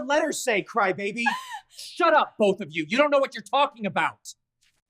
letter say, crybaby? Shut up, both of you. You don't know what you're talking about.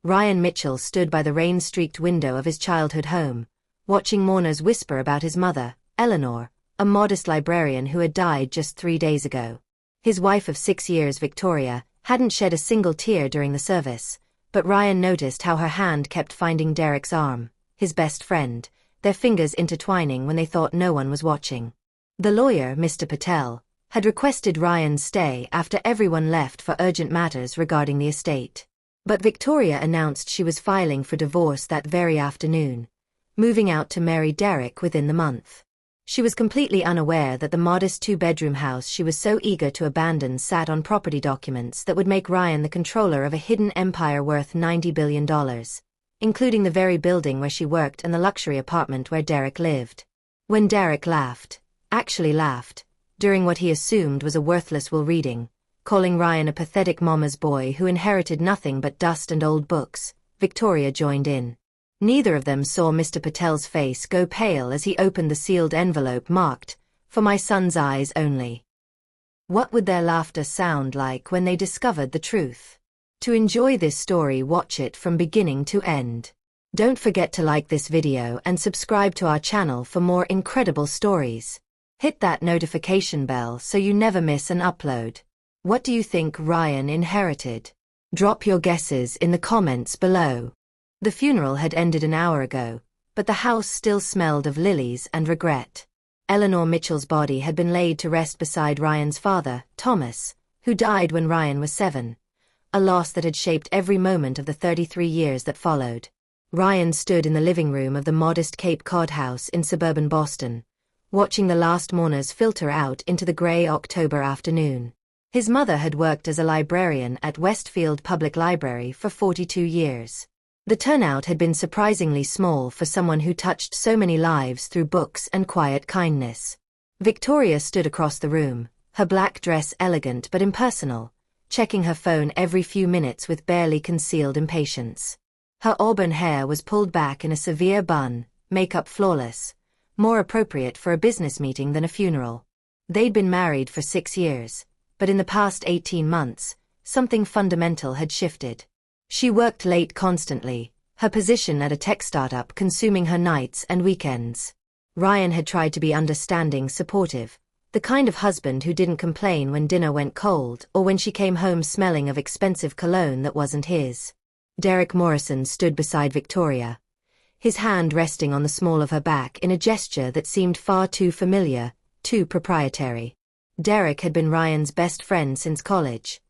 Ryan Mitchell stood by the rain-streaked window of his childhood home, watching mourners whisper about his mother, Eleanor, a modest librarian who had died just 3 days ago. His wife of 6 years, Victoria, hadn't shed a single tear during the service, but Ryan noticed how her hand kept finding Derek's arm, his best friend, their fingers intertwining when they thought no one was watching. The lawyer, Mr. Patel, had requested Ryan's stay after everyone left for urgent matters regarding the estate. But Victoria announced she was filing for divorce that very afternoon, moving out to marry Derek within the month. She was completely unaware that the modest 2-bedroom house she was so eager to abandon sat on property documents that would make Ryan the controller of a hidden empire worth $90 billion, including the very building where she worked and the luxury apartment where Derek lived. When Derek actually laughed, during what he assumed was a worthless will reading, calling Ryan a pathetic mama's boy who inherited nothing but dust and old books, Victoria joined in. Neither of them saw Mr. Patel's face go pale as he opened the sealed envelope marked, "For my son's eyes only." What would their laughter sound like when they discovered the truth? To enjoy this story, watch it from beginning to end. Don't forget to like this video and subscribe to our channel for more incredible stories. Hit that notification bell so you never miss an upload. What do you think Ryan inherited? Drop your guesses in the comments below. The funeral had ended an hour ago, but the house still smelled of lilies and regret. Eleanor Mitchell's body had been laid to rest beside Ryan's father, Thomas, who died when Ryan was 7, a loss that had shaped every moment of the 33 years that followed. Ryan stood in the living room of the modest Cape Cod house in suburban Boston, watching the last mourners filter out into the gray October afternoon. His mother had worked as a librarian at Westfield Public Library for 42 years. The turnout had been surprisingly small for someone who touched so many lives through books and quiet kindness. Victoria stood across the room, her black dress elegant but impersonal, checking her phone every few minutes with barely concealed impatience. Her auburn hair was pulled back in a severe bun, makeup flawless, more appropriate for a business meeting than a funeral. They'd been married for 6 years, but in the past 18 months, something fundamental had shifted. She worked late constantly, her position at a tech startup consuming her nights and weekends. Ryan had tried to be understanding, supportive, the kind of husband who didn't complain when dinner went cold or when she came home smelling of expensive cologne that wasn't his. Derek Morrison stood beside Victoria, his hand resting on the small of her back in a gesture that seemed far too familiar, too proprietary. Derek had been Ryan's best friend since college,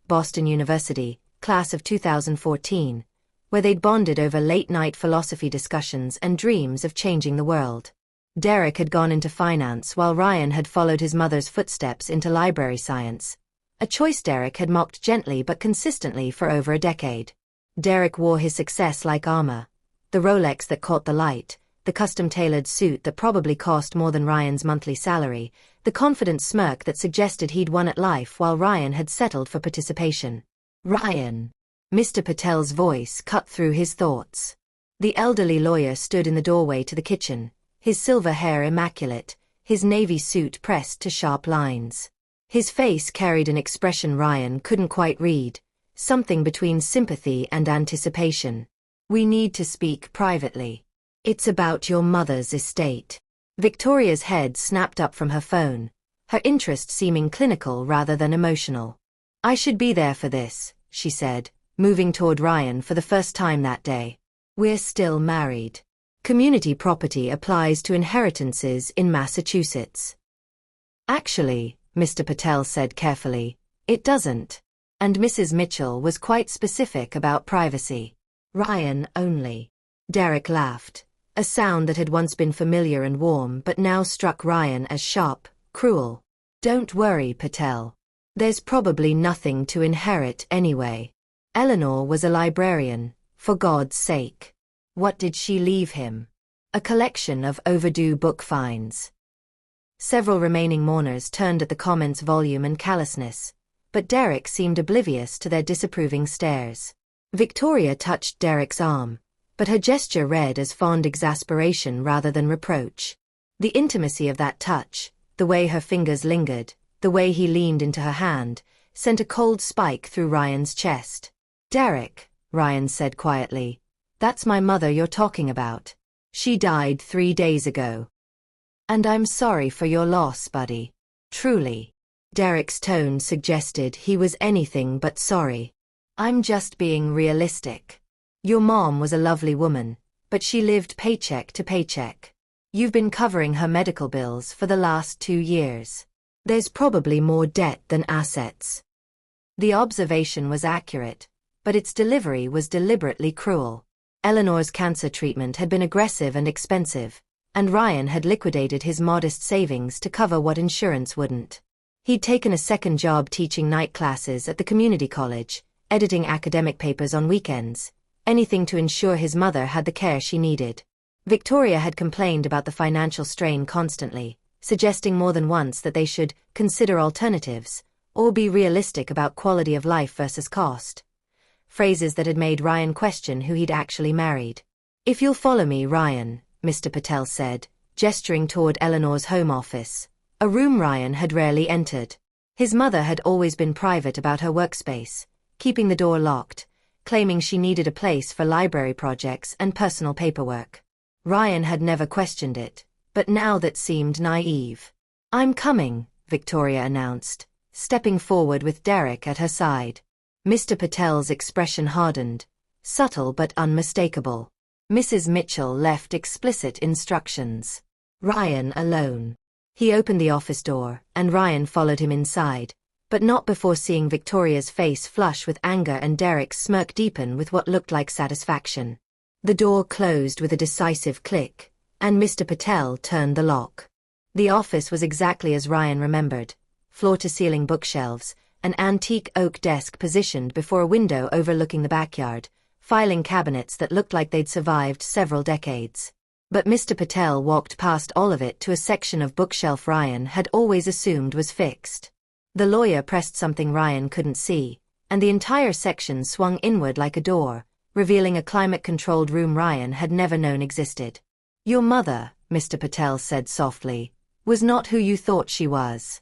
Boston University, class of 2014, where they'd bonded over late-night philosophy discussions and dreams of changing the world. Derek had gone into finance while Ryan had followed his mother's footsteps into library science, a choice Derek had mocked gently but consistently for over a decade. Derek wore his success like armor, the Rolex that caught the light, the custom-tailored suit that probably cost more than Ryan's monthly salary, the confident smirk that suggested he'd won at life while Ryan had settled for participation. Ryan. Mr. Patel's voice cut through his thoughts. The elderly lawyer stood in the doorway to the kitchen, his silver hair immaculate, his navy suit pressed to sharp lines. His face carried an expression Ryan couldn't quite read, something between sympathy and anticipation. "We need to speak privately. It's about your mother's estate." Victoria's head snapped up from her phone, her interest seeming clinical rather than emotional. "I should be there for this," she said, moving toward Ryan for the first time that day. "We're still married. Community property applies to inheritances in Massachusetts." "Actually," Mr. Patel said carefully, "it doesn't." And Mrs. Mitchell was quite specific about privacy. "Ryan only." Derek laughed, a sound that had once been familiar and warm but now struck Ryan as sharp, cruel. "Don't worry, Patel. There's probably nothing to inherit anyway. Eleanor was a librarian, for God's sake. What did she leave him? A collection of overdue book finds." Several remaining mourners turned at the comment's volume and callousness, but Derek seemed oblivious to their disapproving stares. Victoria touched Derek's arm, but her gesture read as fond exasperation rather than reproach. The intimacy of that touch, the way her fingers lingered, The way he leaned into her hand sent a cold spike through Ryan's chest. "Derek," Ryan said quietly, "that's my mother you're talking about. She died 3 days ago. And I'm sorry for your loss, buddy. Truly." Derek's tone suggested he was anything but sorry. "I'm just being realistic. Your mom was a lovely woman, but she lived paycheck to paycheck. You've been covering her medical bills for the last 2 years. There's probably more debt than assets." The observation was accurate, but its delivery was deliberately cruel. Eleanor's cancer treatment had been aggressive and expensive, and Ryan had liquidated his modest savings to cover what insurance wouldn't. He'd taken a second job teaching night classes at the community college, editing academic papers on weekends, anything to ensure his mother had the care she needed. Victoria had complained about the financial strain constantly, suggesting more than once that they should consider alternatives, or be realistic about quality of life versus cost. Phrases that had made Ryan question who he'd actually married. "If you'll follow me, Ryan," Mr. Patel said, gesturing toward Eleanor's home office, a room Ryan had rarely entered. His mother had always been private about her workspace, keeping the door locked, claiming she needed a place for library projects and personal paperwork. Ryan had never questioned it, but now that seemed naive. "I'm coming," Victoria announced, stepping forward with Derek at her side. Mr. Patel's expression hardened, subtle but unmistakable. Mrs. Mitchell left explicit instructions. Ryan alone. He opened the office door, and Ryan followed him inside, but not before seeing Victoria's face flush with anger and Derek's smirk deepen with what looked like satisfaction. The door closed with a decisive click, and Mr. Patel turned the lock. The office was exactly as Ryan remembered. Floor-to-ceiling bookshelves, an antique oak desk positioned before a window overlooking the backyard, filing cabinets that looked like they'd survived several decades. But Mr. Patel walked past all of it to a section of bookshelf Ryan had always assumed was fixed. The lawyer pressed something Ryan couldn't see, and the entire section swung inward like a door, revealing a climate-controlled room Ryan had never known existed. "Your mother," Mr. Patel said softly, "was not who you thought she was."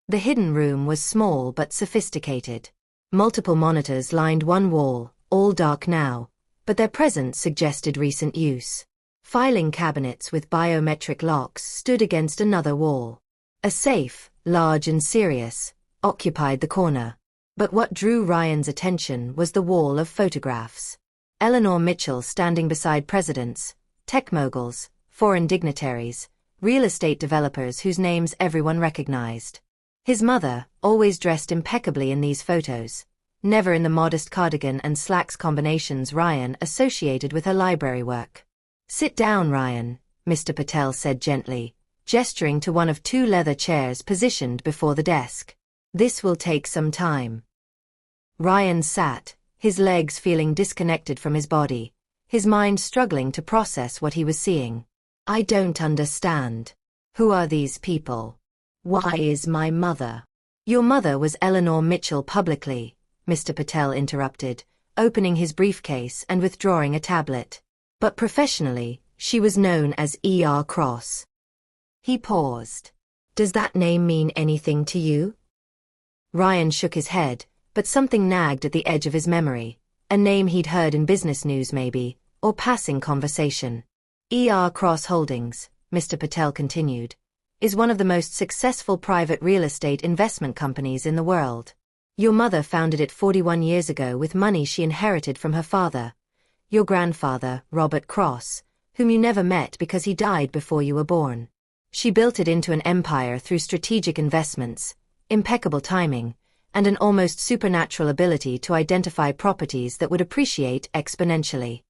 The hidden room was small but sophisticated. Multiple monitors lined one wall, all dark now, but their presence suggested recent use. Filing cabinets with biometric locks stood against another wall. A safe, large and serious, occupied the corner. But what drew Ryan's attention was the wall of photographs. Eleanor Mitchell standing beside presidents, tech moguls, foreign dignitaries, real estate developers whose names everyone recognized. His mother, always dressed impeccably in these photos, never in the modest cardigan and slacks combinations Ryan associated with her library work. "Sit down, Ryan," Mr. Patel said gently, gesturing to one of 2 leather chairs positioned before the desk. "This will take some time." Ryan sat, his legs feeling disconnected from his body, his mind struggling to process what he was seeing. "I don't understand. Who are these people? Why is my mother?" "Your mother was Eleanor Mitchell publicly," Mr. Patel interrupted, opening his briefcase and withdrawing a tablet. "But professionally, she was known as E.R. Cross." He paused. "Does that name mean anything to you?" Ryan shook his head, but something nagged at the edge of his memory. A name he'd heard in business news maybe, or passing conversation. E.R. Cross Holdings, Mr. Patel continued, is one of the most successful private real estate investment companies in the world. Your mother founded it 41 years ago with money she inherited from her father, your grandfather, Robert Cross, whom you never met because he died before you were born. She built it into an empire through strategic investments, impeccable timing, and an almost supernatural ability to identify properties that would appreciate exponentially.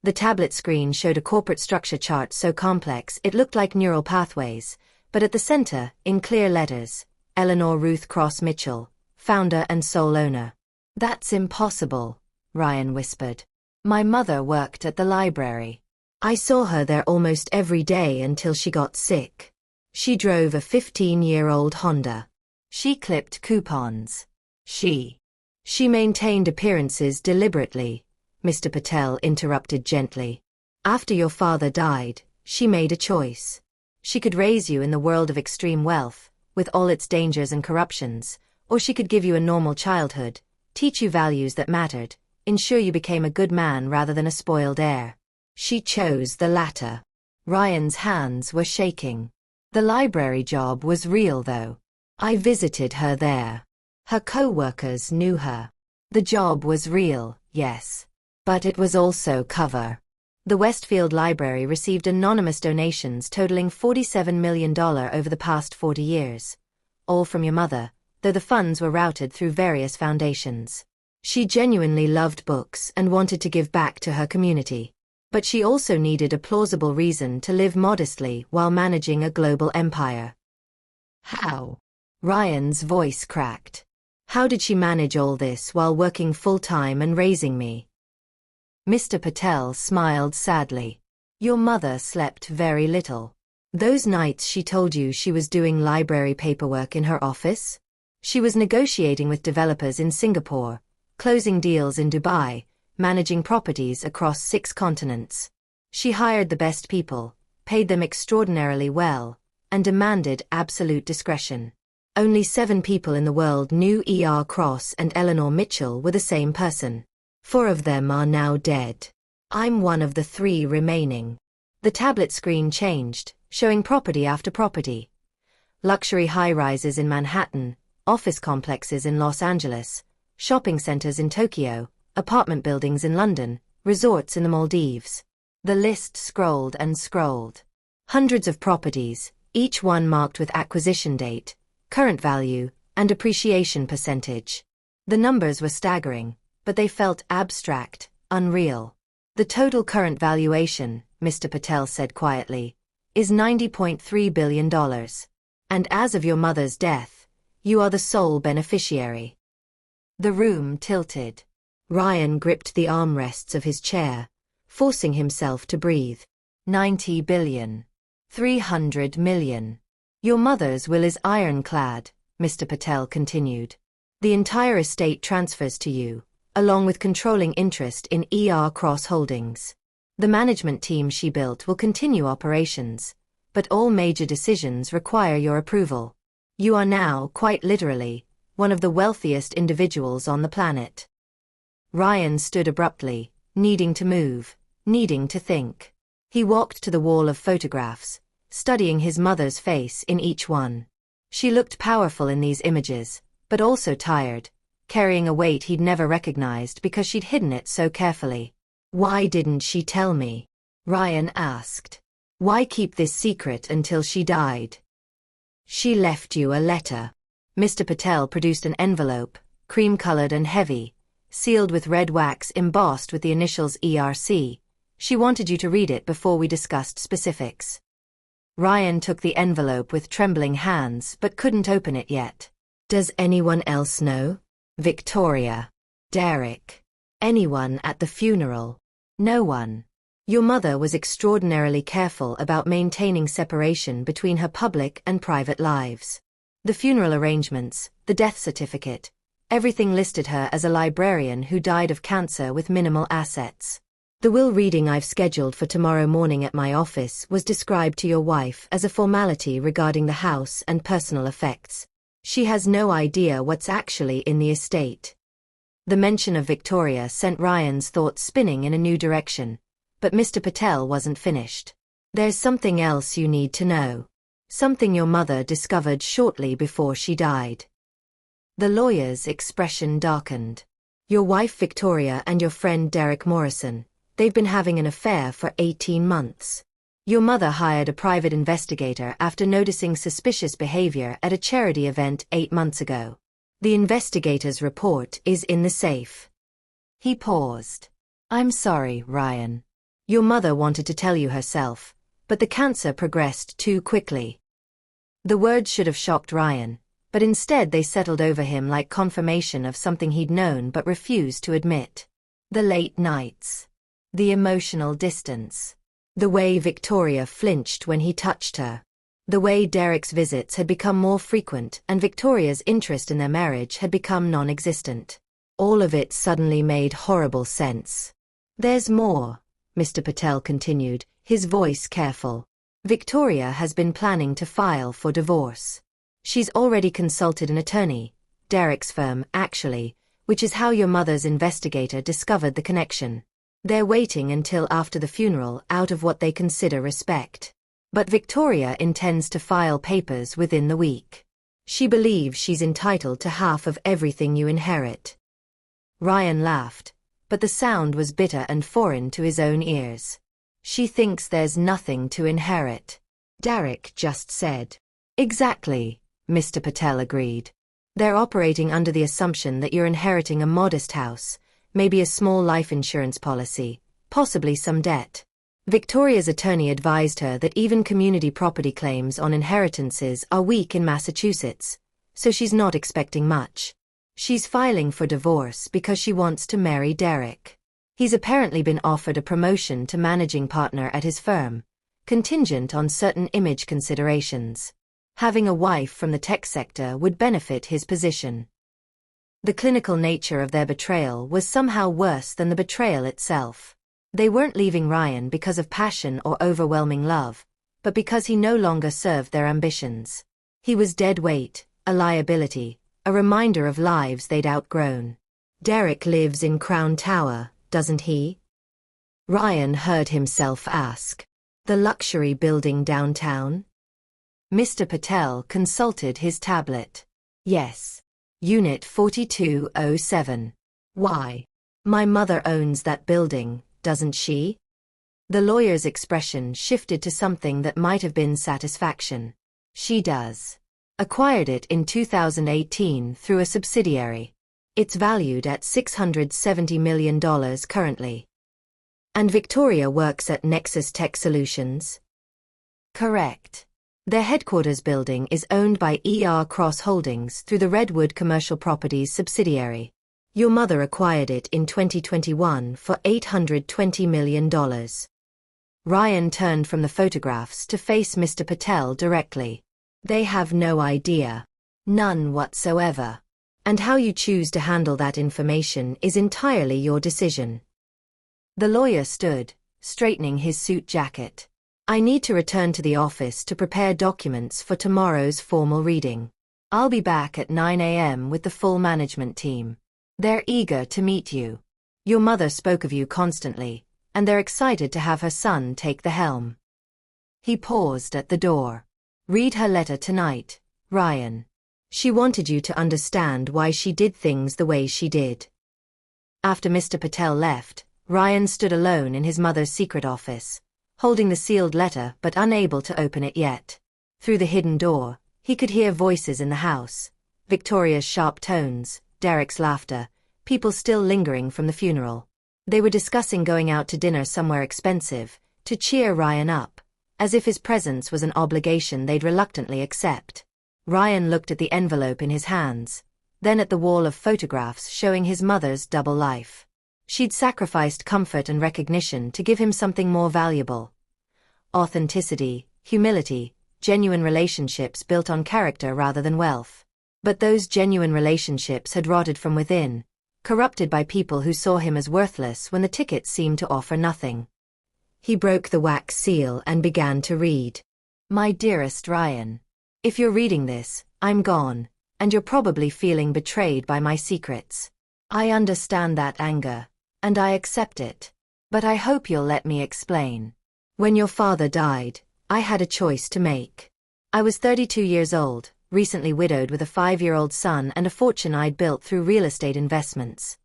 The tablet screen showed a corporate structure chart so complex it looked like neural pathways, but at the center, in clear letters, Eleanor Ruth Cross Mitchell, founder and sole owner. "That's impossible," Ryan whispered. "My mother worked at the library. I saw her there almost every day until she got sick. She drove a 15-year-old Honda. She clipped coupons. She maintained appearances deliberately," Mr. Patel interrupted gently. "After your father died, she made a choice. She could raise you in the world of extreme wealth, with all its dangers and corruptions, or she could give you a normal childhood, teach you values that mattered, ensure you became a good man rather than a spoiled heir. She chose the latter. Ryan's hands were shaking. The library job was real though. I visited her there. Her co-workers knew her. The job was real, yes. But it was also cover. The Westfield Library received anonymous donations totaling $47 million over the past 40 years. All from your mother, though the funds were routed through various foundations. She genuinely loved books and wanted to give back to her community. But she also needed a plausible reason to live modestly while managing a global empire. How? Ryan's voice cracked. How did she manage all this while working full-time and raising me? Mr. Patel smiled sadly. Your mother slept very little. Those nights she told you she was doing library paperwork in her office? She was negotiating with developers in Singapore, closing deals in Dubai, managing properties across 6 continents. She hired the best people, paid them extraordinarily well, and demanded absolute discretion. Only 7 people in the world knew E.R. Cross and Eleanor Mitchell were the same person. 4 of them are now dead. I'm one of the 3 remaining. The tablet screen changed, showing property after property. Luxury high-rises in Manhattan, office complexes in Los Angeles, shopping centers in Tokyo, apartment buildings in London, resorts in the Maldives. The list scrolled and scrolled. Hundreds of properties, each one marked with acquisition date, current value, and appreciation percentage. The numbers were staggering, but they felt abstract, unreal. The total current valuation, Mr. Patel said quietly, is $90.3 billion. And as of your mother's death, you are the sole beneficiary. The room tilted. Ryan gripped the armrests of his chair, forcing himself to breathe. 90 billion. 300 million. Your mother's will is ironclad, Mr. Patel continued. The entire estate transfers to you, along with controlling interest in E.R. Cross Holdings. The management team she built will continue operations, but all major decisions require your approval. You are now, quite literally, one of the wealthiest individuals on the planet. Ryan stood abruptly, needing to move, needing to think. He walked to the wall of photographs, studying his mother's face in each one. She looked powerful in these images, but also tired, carrying a weight he'd never recognized because she'd hidden it so carefully. Why didn't she tell me? Ryan asked. Why keep this secret until she died? She left you a letter. Mr. Patel produced an envelope, cream-colored and heavy, sealed with red wax embossed with the initials ERC. She wanted you to read it before we discussed specifics. Ryan took the envelope with trembling hands but couldn't open it yet. Does anyone else know? Victoria. Derek. Anyone at the funeral? No one. Your mother was extraordinarily careful about maintaining separation between her public and private lives. The funeral arrangements, the death certificate, everything listed her as a librarian who died of cancer with minimal assets. The will reading I've scheduled for tomorrow morning at my office was described to your wife as a formality regarding the house and personal effects. She has no idea what's actually in the estate. The mention of Victoria sent Ryan's thoughts spinning in a new direction, but Mr. Patel wasn't finished. There's something else you need to know. Something your mother discovered shortly before she died. The lawyer's expression darkened. Your wife Victoria and your friend Derek Morrison, they've been having an affair for 18 months. Your mother hired a private investigator after noticing suspicious behavior at a charity event 8 months ago. The investigator's report is in the safe. He paused. I'm sorry, Ryan. Your mother wanted to tell you herself, but the cancer progressed too quickly. The words should have shocked Ryan, but instead they settled over him like confirmation of something he'd known but refused to admit. The late nights. The emotional distance. The way Victoria flinched when he touched her. The way Derek's visits had become more frequent and Victoria's interest in their marriage had become non-existent. All of it suddenly made horrible sense. There's more, Mr. Patel continued, his voice careful. Victoria has been planning to file for divorce. She's already consulted an attorney, Derek's firm, actually, which is how your mother's investigator discovered the connection. They're waiting until after the funeral out of what they consider respect. But Victoria intends to file papers within the week. She believes she's entitled to half of everything you inherit. Ryan laughed, but the sound was bitter and foreign to his own ears. She thinks there's nothing to inherit. Derek just said. Exactly, Mr. Patel agreed. They're operating under the assumption that you're inheriting a modest house, maybe a small life insurance policy, possibly some debt. Victoria's attorney advised her that even community property claims on inheritances are weak in Massachusetts, so she's not expecting much. She's filing for divorce because she wants to marry Derek. He's apparently been offered a promotion to managing partner at his firm, contingent on certain image considerations. Having a wife from the tech sector would benefit his position. The clinical nature of their betrayal was somehow worse than the betrayal itself. They weren't leaving Ryan because of passion or overwhelming love, but because he no longer served their ambitions. He was dead weight, a liability, a reminder of lives they'd outgrown. Derek lives in Crown Tower, doesn't he? Ryan heard himself ask. The luxury building downtown? Mr. Patel consulted his tablet. Yes. Unit 4207. Why? My mother owns that building, doesn't she? The lawyer's expression shifted to something that might have been satisfaction. She does. Acquired it in 2018 through a subsidiary. It's valued at $670 million currently. And Victoria works at Nexus Tech Solutions? Correct. Their headquarters building is owned by Cross Holdings through the Redwood Commercial Properties subsidiary. Your mother acquired it in 2021 for $820 million. Ryan turned from the photographs to face Mr. Patel directly. They have no idea. None whatsoever. And how you choose to handle that information is entirely your decision. The lawyer stood, straightening his suit jacket. I need to return to the office to prepare documents for tomorrow's formal reading. I'll be back at 9 a.m. with the full management team. They're eager to meet you. Your mother spoke of you constantly, and they're excited to have her son take the helm. He paused at the door. Read her letter tonight, Ryan. She wanted you to understand why she did things the way she did. After Mr. Patel left, Ryan stood alone in his mother's secret office, holding the sealed letter but unable to open it yet. Through the hidden door, he could hear voices in the house, Victoria's sharp tones, Derek's laughter, people still lingering from the funeral. They were discussing going out to dinner somewhere expensive, to cheer Ryan up, as if his presence was an obligation they'd reluctantly accept. Ryan looked at the envelope in his hands, then at the wall of photographs showing his mother's double life. She'd sacrificed comfort and recognition to give him something more valuable. Authenticity, humility, genuine relationships built on character rather than wealth. But those genuine relationships had rotted from within, corrupted by people who saw him as worthless when the tickets seemed to offer nothing. He broke the wax seal and began to read. My dearest Ryan, if you're reading this, I'm gone, and you're probably feeling betrayed by my secrets. I understand that anger, and I accept it. But I hope you'll let me explain. When your father died, I had a choice to make. I was 32 years old, recently widowed with a 5-year-old son and a fortune I'd built through real estate investments.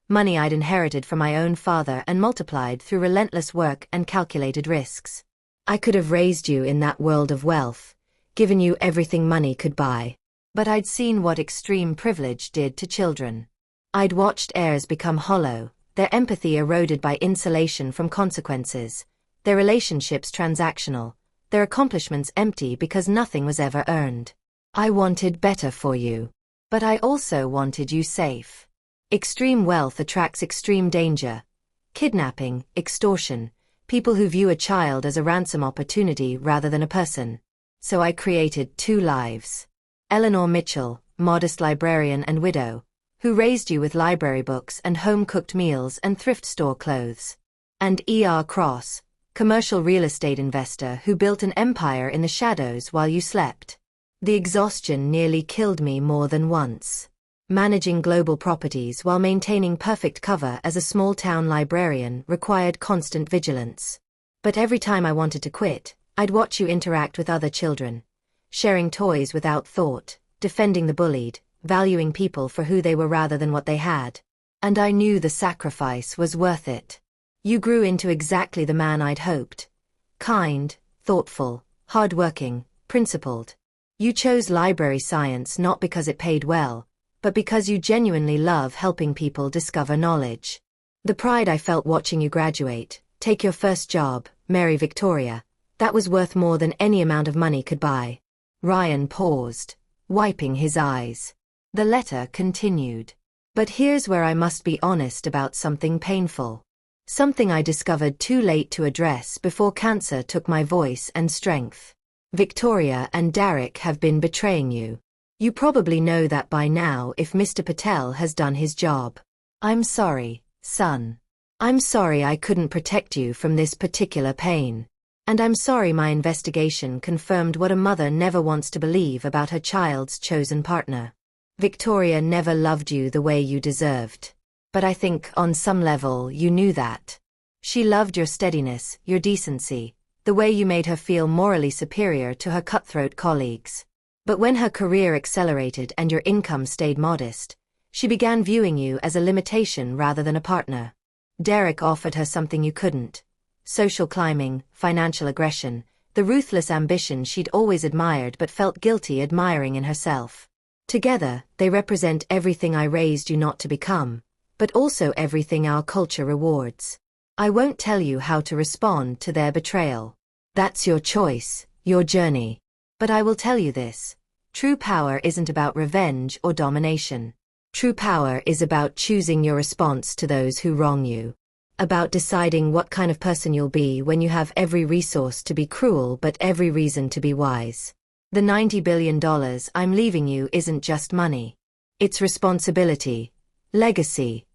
Money I'd inherited from my own father and multiplied through relentless work and calculated risks. I could have raised you in that world of wealth, given you everything money could buy. But I'd seen what extreme privilege did to children. I'd watched heirs become hollow, their empathy eroded by insulation from consequences, their relationships transactional, their accomplishments empty because nothing was ever earned. I wanted better for you. But I also wanted you safe. Extreme wealth attracts extreme danger. Kidnapping, extortion, people who view a child as a ransom opportunity rather than a person. So I created 2 lives. Eleanor Mitchell, modest librarian and widow, who raised you with library books and home-cooked meals and thrift store clothes. And Cross, commercial real estate investor who built an empire in the shadows while you slept. The exhaustion nearly killed me more than once. Managing global properties while maintaining perfect cover as a small-town librarian required constant vigilance. But every time I wanted to quit, I'd watch you interact with other children, sharing toys without thought, defending the bullied, valuing people for who they were rather than what they had. And I knew the sacrifice was worth it. You grew into exactly the man I'd hoped. Kind, thoughtful, hard-working, principled. You chose library science not because it paid well, but because you genuinely love helping people discover knowledge. The pride I felt watching you graduate, take your first job, marry Victoria, that was worth more than any amount of money could buy. Ryan paused, wiping his eyes. The letter continued. But here's where I must be honest about something painful. Something I discovered too late to address before cancer took my voice and strength. Victoria and Derek have been betraying you. You probably know that by now if Mr. Patel has done his job. I'm sorry, son. I'm sorry I couldn't protect you from this particular pain. And I'm sorry my investigation confirmed what a mother never wants to believe about her child's chosen partner. Victoria never loved you the way you deserved. But I think, on some level, you knew that. She loved your steadiness, your decency, the way you made her feel morally superior to her cutthroat colleagues. But when her career accelerated and your income stayed modest, she began viewing you as a limitation rather than a partner. Derek offered her something you couldn't. Social climbing, financial aggression, the ruthless ambition she'd always admired but felt guilty admiring in herself. Together, they represent everything I raised you not to become, but also everything our culture rewards. I won't tell you how to respond to their betrayal. That's your choice, your journey. But I will tell you this. True power isn't about revenge or domination. True power is about choosing your response to those who wrong you. About deciding what kind of person you'll be when you have every resource to be cruel but every reason to be wise. The $90 billion I'm leaving you isn't just money. It's responsibility, legacy,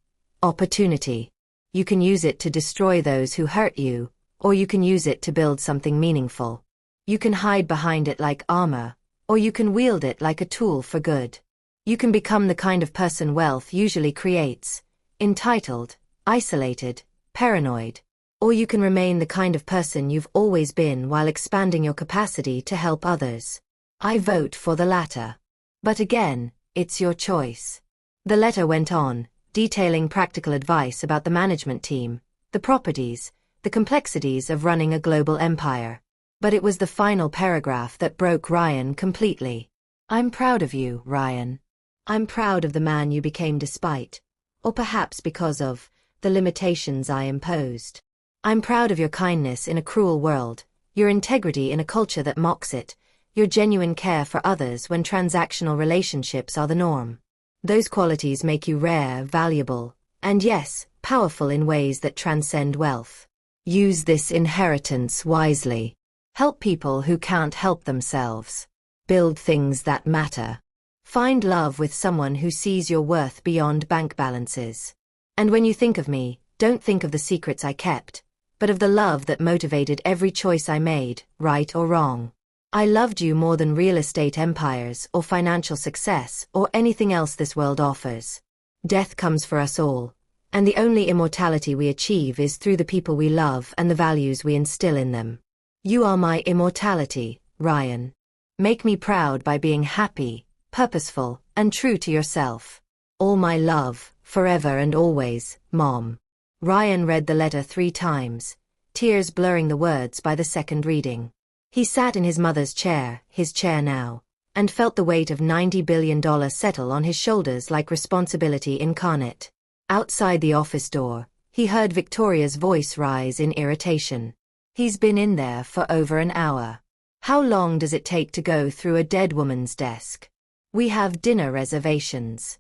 opportunity. You can use it to destroy those who hurt you, or you can use it to build something meaningful. You can hide behind it like armor, or you can wield it like a tool for good. You can become the kind of person wealth usually creates, entitled, isolated, paranoid. Or you can remain the kind of person you've always been while expanding your capacity to help others. I vote for the latter. But again, it's your choice. The letter went on, detailing practical advice about the management team, the properties, the complexities of running a global empire. But it was the final paragraph that broke Ryan completely. I'm proud of you, Ryan. I'm proud of the man you became despite, or perhaps because of, the limitations I imposed. I'm proud of your kindness in a cruel world, your integrity in a culture that mocks it, your genuine care for others when transactional relationships are the norm. Those qualities make you rare, valuable, and yes, powerful in ways that transcend wealth. Use this inheritance wisely. Help people who can't help themselves. Build things that matter. Find love with someone who sees your worth beyond bank balances. And when you think of me, don't think of the secrets I kept, but of the love that motivated every choice I made, right or wrong. I loved you more than real estate empires or financial success or anything else this world offers. Death comes for us all, and the only immortality we achieve is through the people we love and the values we instill in them. You are my immortality, Ryan. Make me proud by being happy, purposeful, and true to yourself. All my love, forever and always, Mom. Ryan read the letter 3 times, tears blurring the words by the second reading. He sat in his mother's chair, his chair now, and felt the weight of $90 billion settle on his shoulders like responsibility incarnate. Outside the office door, he heard Victoria's voice rise in irritation. He's been in there for over an hour. How long does it take to go through a dead woman's desk? We have dinner reservations.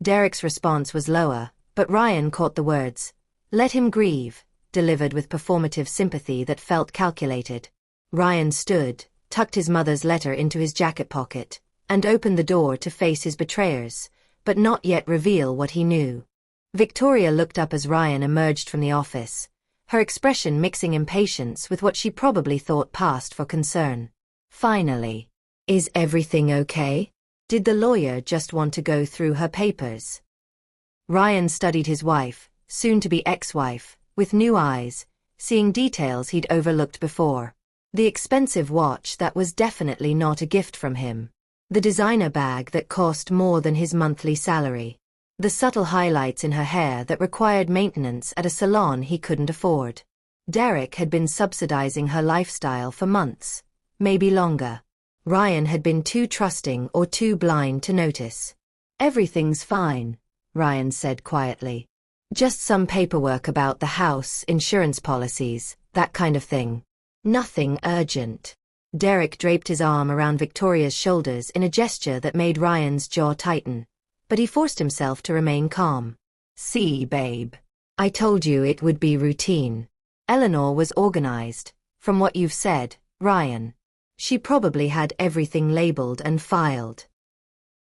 Derek's response was lower, but Ryan caught the words. Let him grieve, delivered with performative sympathy that felt calculated. Ryan stood, tucked his mother's letter into his jacket pocket, and opened the door to face his betrayers, but not yet reveal what he knew. Victoria looked up as Ryan emerged from the office, her expression mixing impatience with what she probably thought passed for concern. Finally. Is everything okay? Did the lawyer just want to go through her papers? Ryan studied his wife, soon-to-be ex-wife, with new eyes, seeing details he'd overlooked before. The expensive watch that was definitely not a gift from him. The designer bag that cost more than his monthly salary. The subtle highlights in her hair that required maintenance at a salon he couldn't afford. Derek had been subsidizing her lifestyle for months, maybe longer. Ryan had been too trusting or too blind to notice. Everything's fine, Ryan said quietly. Just some paperwork about the house, insurance policies, that kind of thing. Nothing urgent. Derek draped his arm around Victoria's shoulders in a gesture that made Ryan's jaw tighten, but he forced himself to remain calm. See, babe. I told you it would be routine. Eleanor was organized, from what you've said, Ryan. She probably had everything labeled and filed.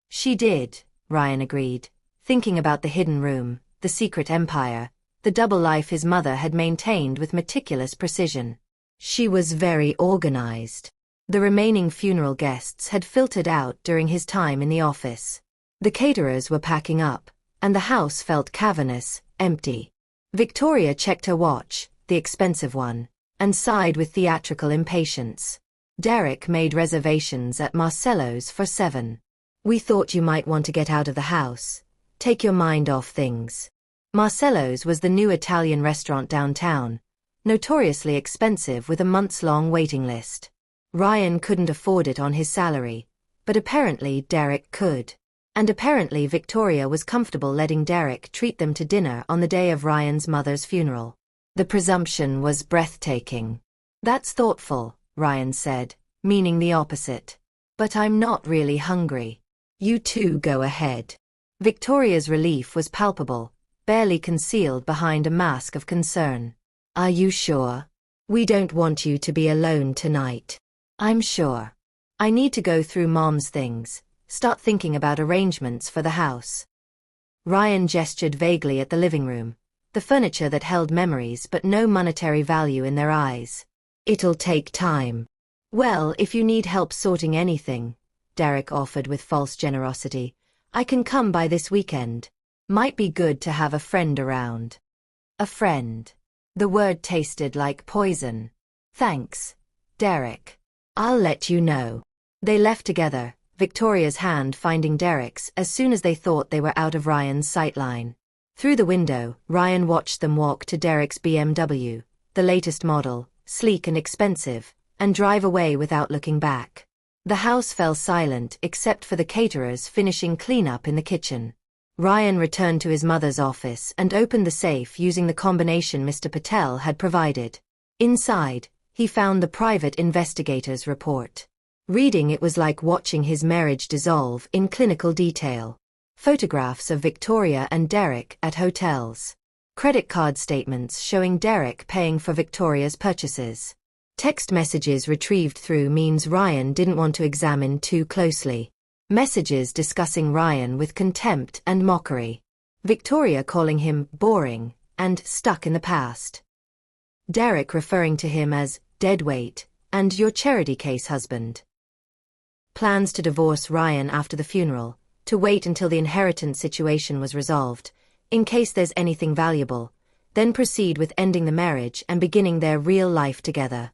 She did, Ryan agreed, thinking about the hidden room, the secret empire, the double life his mother had maintained with meticulous precision. She was very organized. The remaining funeral guests had filtered out during his time in the office. The caterers were packing up, and the house felt cavernous, empty. Victoria checked her watch, the expensive one, and sighed with theatrical impatience. Derek made reservations at Marcello's for 7. We thought you might want to get out of the house, take your mind off things. Marcello's was the new Italian restaurant downtown, notoriously expensive with a months-long waiting list. Ryan couldn't afford it on his salary, but apparently Derek could. And apparently Victoria was comfortable letting Derek treat them to dinner on the day of Ryan's mother's funeral. The presumption was breathtaking. That's thoughtful, Ryan said, meaning the opposite. But I'm not really hungry. You two go ahead. Victoria's relief was palpable, barely concealed behind a mask of concern. Are you sure? We don't want you to be alone tonight. I'm sure. I need to go through Mom's things, start thinking about arrangements for the house. Ryan gestured vaguely at the living room, the furniture that held memories but no monetary value in their eyes. It'll take time. Well, if you need help sorting anything, Derek offered with false generosity, I can come by this weekend. Might be good to have a friend around. A friend. The word tasted like poison. Thanks, Derek. I'll let you know. They left together, Victoria's hand finding Derek's as soon as they thought they were out of Ryan's sightline. Through the window, Ryan watched them walk to Derek's BMW, the latest model, sleek and expensive, and drive away without looking back. The house fell silent except for the caterers finishing cleanup in the kitchen. Ryan returned to his mother's office and opened the safe using the combination Mr. Patel had provided. Inside, he found the private investigator's report. Reading it was like watching his marriage dissolve in clinical detail. Photographs of Victoria and Derek at hotels. Credit card statements showing Derek paying for Victoria's purchases. Text messages retrieved through means Ryan didn't want to examine too closely. Messages discussing Ryan with contempt and mockery. Victoria calling him boring and stuck in the past. Derek referring to him as deadweight and your charity case husband. Plans to divorce Ryan after the funeral, to wait until the inheritance situation was resolved, in case there's anything valuable, then proceed with ending the marriage and beginning their real life together.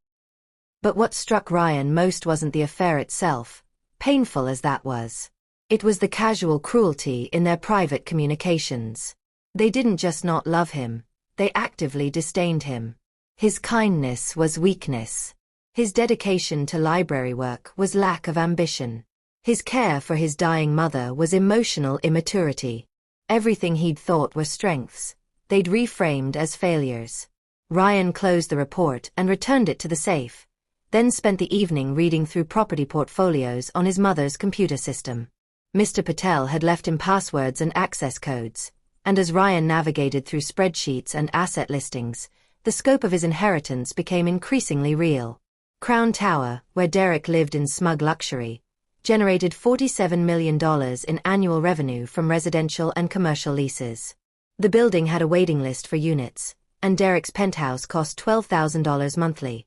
But what struck Ryan most wasn't the affair itself, painful as that was. It was the casual cruelty in their private communications. They didn't just not love him, they actively disdained him. His kindness was weakness. His dedication to library work was lack of ambition. His care for his dying mother was emotional immaturity. Everything he'd thought were strengths, they'd reframed as failures. Ryan closed the report and returned it to the safe, then spent the evening reading through property portfolios on his mother's computer system. Mr. Patel had left him passwords and access codes, and as Ryan navigated through spreadsheets and asset listings, the scope of his inheritance became increasingly real. Crown Tower, where Derek lived in smug luxury, generated $47 million in annual revenue from residential and commercial leases. The building had a waiting list for units, and Derek's penthouse cost $12,000 monthly,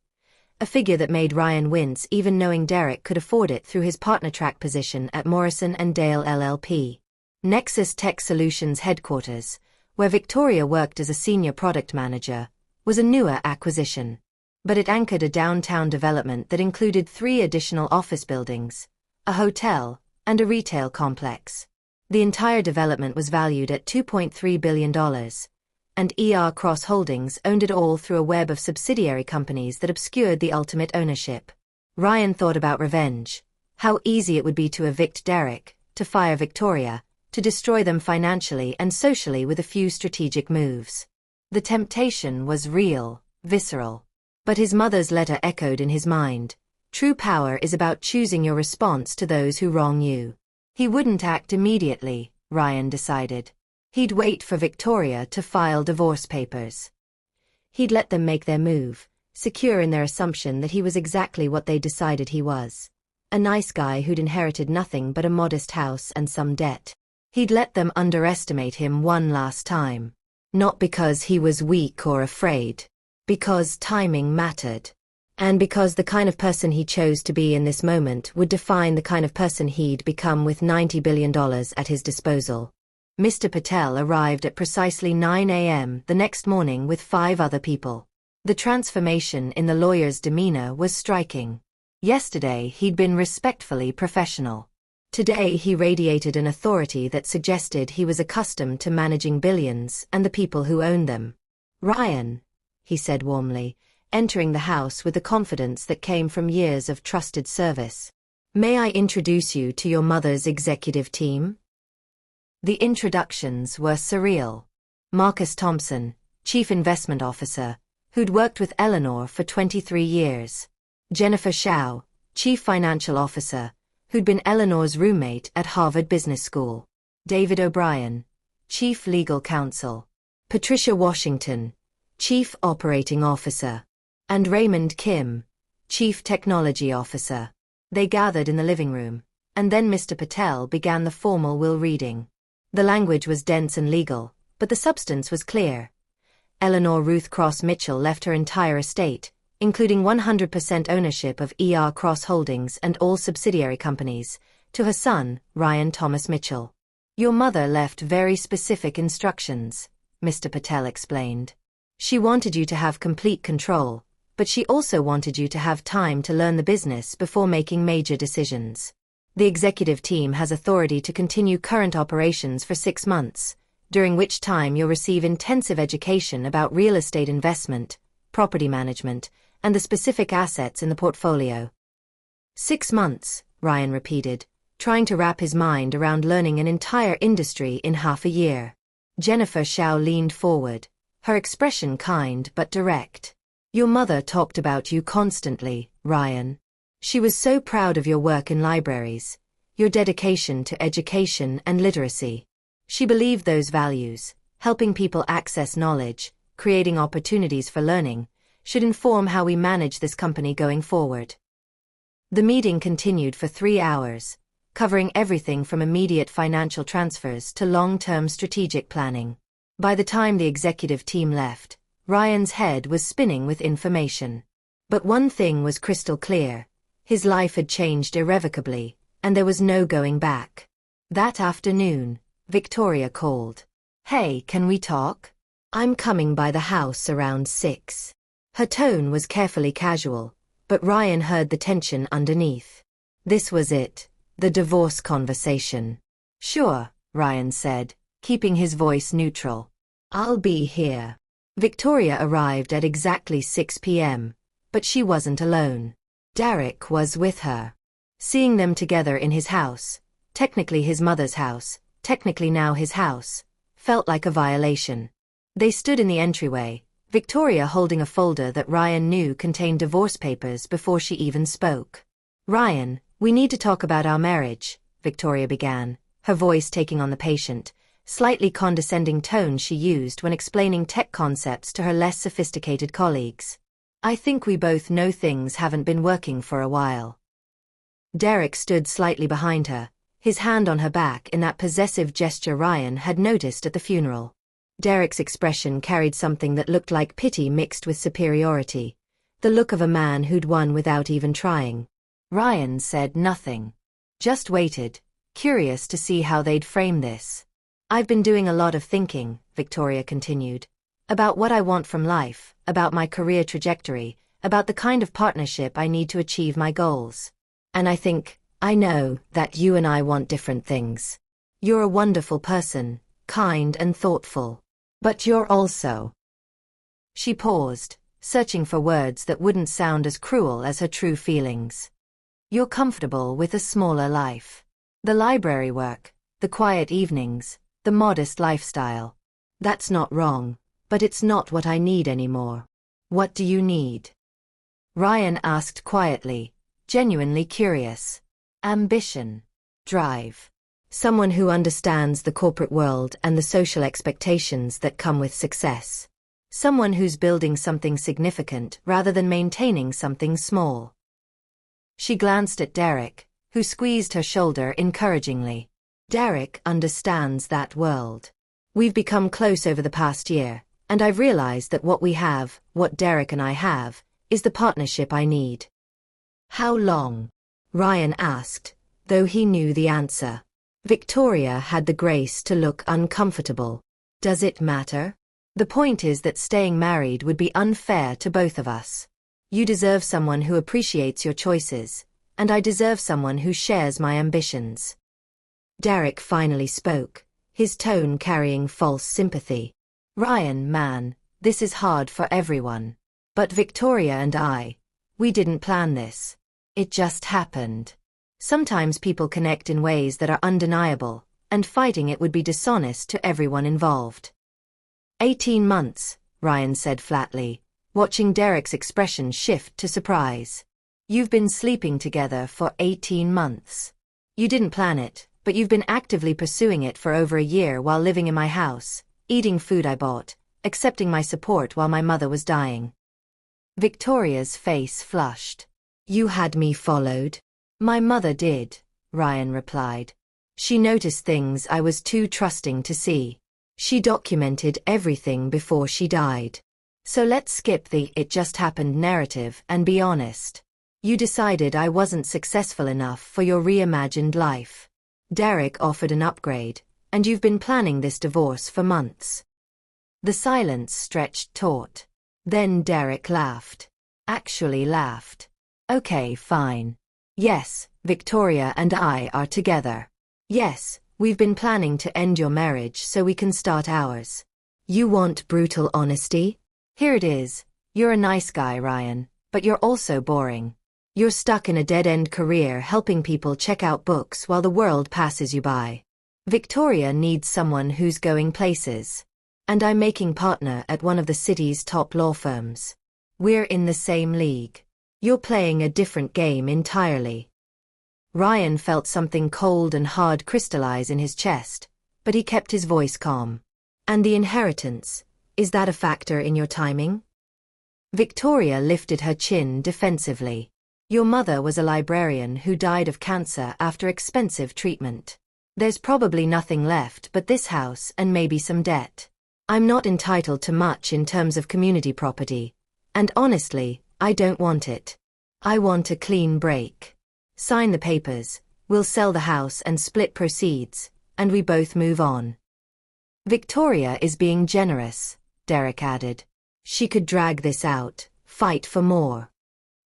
a figure that made Ryan wince even knowing Derek could afford it through his partner track position at Morrison & Dale LLP. Nexus Tech Solutions headquarters, where Victoria worked as a senior product manager, was a newer acquisition. But it anchored a downtown development that included 3 additional office buildings, a hotel, and a retail complex. The entire development was valued at $2.3 billion, and Cross Holdings owned it all through a web of subsidiary companies that obscured the ultimate ownership. Ryan thought about revenge, how easy it would be to evict Derek, to fire Victoria, to destroy them financially and socially with a few strategic moves. The temptation was real, visceral. But his mother's letter echoed in his mind. True power is about choosing your response to those who wrong you. He wouldn't act immediately, Ryan decided. He'd wait for Victoria to file divorce papers. He'd let them make their move, secure in their assumption that he was exactly what they decided he was. A nice guy who'd inherited nothing but a modest house and some debt. He'd let them underestimate him one last time. Not because he was weak or afraid. Because timing mattered. And because the kind of person he chose to be in this moment would define the kind of person he'd become with $90 billion at his disposal. Mr. Patel arrived at precisely 9 a.m. the next morning with 5 other people. The transformation in the lawyer's demeanor was striking. Yesterday he'd been respectfully professional. Today he radiated an authority that suggested he was accustomed to managing billions and the people who owned them. "Ryan," he said warmly, entering the house with the confidence that came from years of trusted service. "May I introduce you to your mother's executive team?" The introductions were surreal. Marcus Thompson, Chief Investment Officer, who'd worked with Eleanor for 23 years. Jennifer Shao, Chief Financial Officer, who'd been Eleanor's roommate at Harvard Business School. David O'Brien, Chief Legal Counsel. Patricia Washington, Chief Operating Officer, and Raymond Kim, Chief Technology Officer. They gathered in the living room, and then Mr. Patel began the formal will reading. The language was dense and legal, but the substance was clear. Eleanor Ruth Cross Mitchell left her entire estate, including 100% ownership of Cross Holdings and all subsidiary companies, to her son, Ryan Thomas Mitchell. "Your mother left very specific instructions," Mr. Patel explained. "She wanted you to have complete control, but she also wanted you to have time to learn the business before making major decisions. The executive team has authority to continue current operations for 6 months, during which time you'll receive intensive education about real estate investment, property management, and the specific assets in the portfolio." 6 months, Ryan repeated, trying to wrap his mind around learning an entire industry in half a year. Jennifer Shao leaned forward, her expression kind but direct. "Your mother talked about you constantly, Ryan. She was so proud of your work in libraries, your dedication to education and literacy. She believed those values, helping people access knowledge, creating opportunities for learning, should inform how we manage this company going forward." The meeting continued for 3 hours, covering everything from immediate financial transfers to long-term strategic planning. By the time the executive team left, Ryan's head was spinning with information. But one thing was crystal clear. His life had changed irrevocably, and there was no going back. That afternoon, Victoria called. "Hey, can we talk? I'm coming by the house around 6. Her tone was carefully casual, but Ryan heard the tension underneath. This was it, the divorce conversation. "Sure," Ryan said, keeping his voice neutral. "I'll be here." Victoria arrived at exactly 6 p.m., but she wasn't alone. Derek was with her. Seeing them together in his house, technically his mother's house, technically now his house, felt like a violation. They stood in the entryway, Victoria holding a folder that Ryan knew contained divorce papers before she even spoke. "Ryan, we need to talk about our marriage," Victoria began, her voice taking on the patient, slightly condescending tone she used when explaining tech concepts to her less sophisticated colleagues. "I think we both know things haven't been working for a while." Derek stood slightly behind her, his hand on her back in that possessive gesture Ryan had noticed at the funeral. Derek's expression carried something that looked like pity mixed with superiority, The look of a man who'd won without even trying. Ryan said nothing. Just waited, curious to see how they'd frame this. I've been doing a lot of thinking, Victoria continued. About what I want from life, about my career trajectory, about the kind of partnership I need to achieve my goals. And I know that you and I want different things. You're a wonderful person, kind and thoughtful. But you're also... She paused, searching for words that wouldn't sound as cruel as her true feelings. You're comfortable with a smaller life. The library work, the quiet evenings, the modest lifestyle. That's not wrong, but it's not what I need anymore. What do you need? Ryan asked quietly, genuinely curious. Ambition. Drive. Someone who understands the corporate world and the social expectations that come with success. Someone who's building something significant rather than maintaining something small. She glanced at Derek, who squeezed her shoulder encouragingly. Derek understands that world. We've become close over the past year, and I've realized that what we have, what Derek and I have, is the partnership I need. How long? Ryan asked, though he knew the answer. Victoria had the grace to look uncomfortable. Does it matter? The point is that staying married would be unfair to both of us. You deserve someone who appreciates your choices, and I deserve someone who shares my ambitions. Derek finally spoke, his tone carrying false sympathy. Ryan, man, this is hard for everyone. But Victoria and we didn't plan this. It just happened. Sometimes people connect in ways that are undeniable, and fighting it would be dishonest to everyone involved. 18 months, Ryan said flatly, watching Derek's expression shift to surprise. You've been sleeping together for 18 months. You didn't plan it, but you've been actively pursuing it for over a year while living in my house, eating food I bought, accepting my support while my mother was dying. Victoria's face flushed. You had me followed? My mother did, Ryan replied. She noticed things I was too trusting to see. She documented everything before she died. So let's skip the "it just happened" narrative and be honest. You decided I wasn't successful enough for your reimagined life. Derek offered an upgrade, and you've been planning this divorce for months. The silence stretched taut. Then Derek laughed. Actually laughed. Okay, fine. Yes, Victoria and I are together. Yes, we've been planning to end your marriage so we can start ours. You want brutal honesty? Here it is. You're a nice guy, Ryan, but you're also boring. You're stuck in a dead-end career helping people check out books while the world passes you by. Victoria needs someone who's going places. And I'm making partner at one of the city's top law firms. We're in the same league. You're playing a different game entirely. Ryan felt something cold and hard crystallize in his chest, but he kept his voice calm. And the inheritance, is that a factor in your timing? Victoria lifted her chin defensively. Your mother was a librarian who died of cancer after expensive treatment. There's probably nothing left but this house and maybe some debt. I'm not entitled to much in terms of community property, and honestly, I don't want it. I want a clean break. Sign the papers, we'll sell the house and split proceeds, and we both move on. Victoria is being generous, Derek added. She could drag this out, fight for more.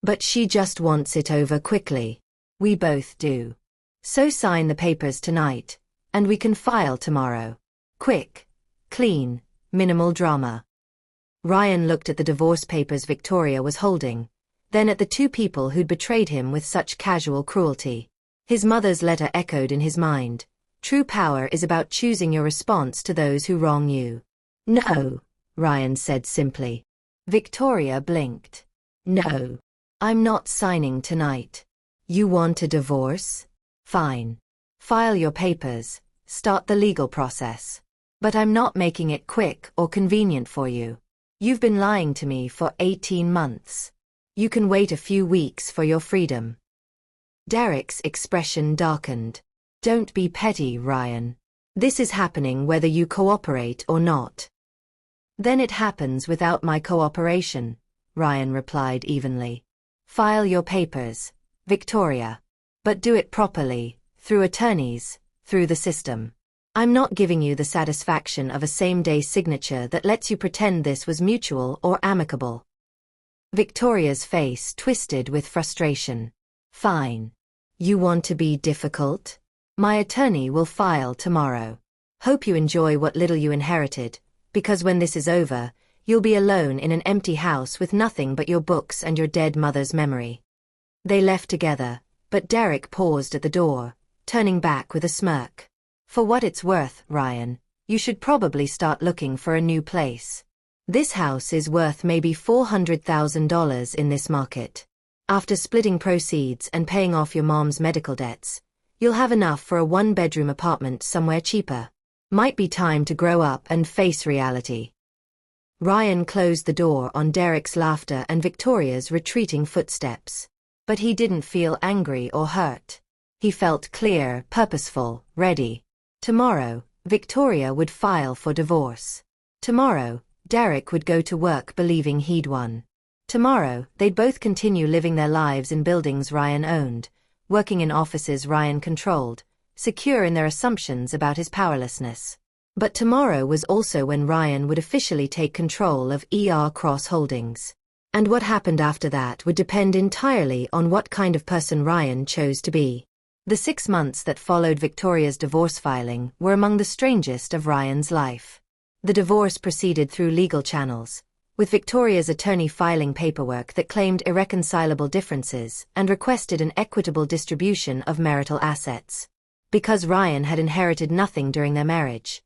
But she just wants it over quickly. We both do. So sign the papers tonight, and we can file tomorrow. Quick, clean, minimal drama. Ryan looked at the divorce papers Victoria was holding, then at the two people who'd betrayed him with such casual cruelty. His mother's letter echoed in his mind. True power is about choosing your response to those who wrong you. No, Ryan said simply. Victoria blinked. No, I'm not signing tonight. You want a divorce? Fine. File your papers, start the legal process. But I'm not making it quick or convenient for you. You've been lying to me for 18 months. You can wait a few weeks for your freedom. Derek's expression darkened. Don't be petty, Ryan. This is happening whether you cooperate or not. Then it happens without my cooperation, Ryan replied evenly. File your papers, Victoria. But do it properly, through attorneys, through the system. I'm not giving you the satisfaction of a same-day signature that lets you pretend this was mutual or amicable. Victoria's face twisted with frustration. Fine. You want to be difficult? My attorney will file tomorrow. Hope you enjoy what little you inherited, because when this is over, you'll be alone in an empty house with nothing but your books and your dead mother's memory. They left together, but Derek paused at the door, turning back with a smirk. For what it's worth, Ryan, you should probably start looking for a new place. This house is worth maybe $400,000 in this market. After splitting proceeds and paying off your mom's medical debts, you'll have enough for a one-bedroom apartment somewhere cheaper. Might be time to grow up and face reality. Ryan closed the door on Derek's laughter and Victoria's retreating footsteps. But he didn't feel angry or hurt. He felt clear, purposeful, ready. Tomorrow, Victoria would file for divorce. Tomorrow, Derek would go to work believing he'd won. Tomorrow, they'd both continue living their lives in buildings Ryan owned, working in offices Ryan controlled, secure in their assumptions about his powerlessness. But tomorrow was also when Ryan would officially take control of Cross Holdings. And what happened after that would depend entirely on what kind of person Ryan chose to be. The 6 months that followed Victoria's divorce filing were among the strangest of Ryan's life. The divorce proceeded through legal channels, with Victoria's attorney filing paperwork that claimed irreconcilable differences and requested an equitable distribution of marital assets. Because Ryan had inherited nothing during their marriage.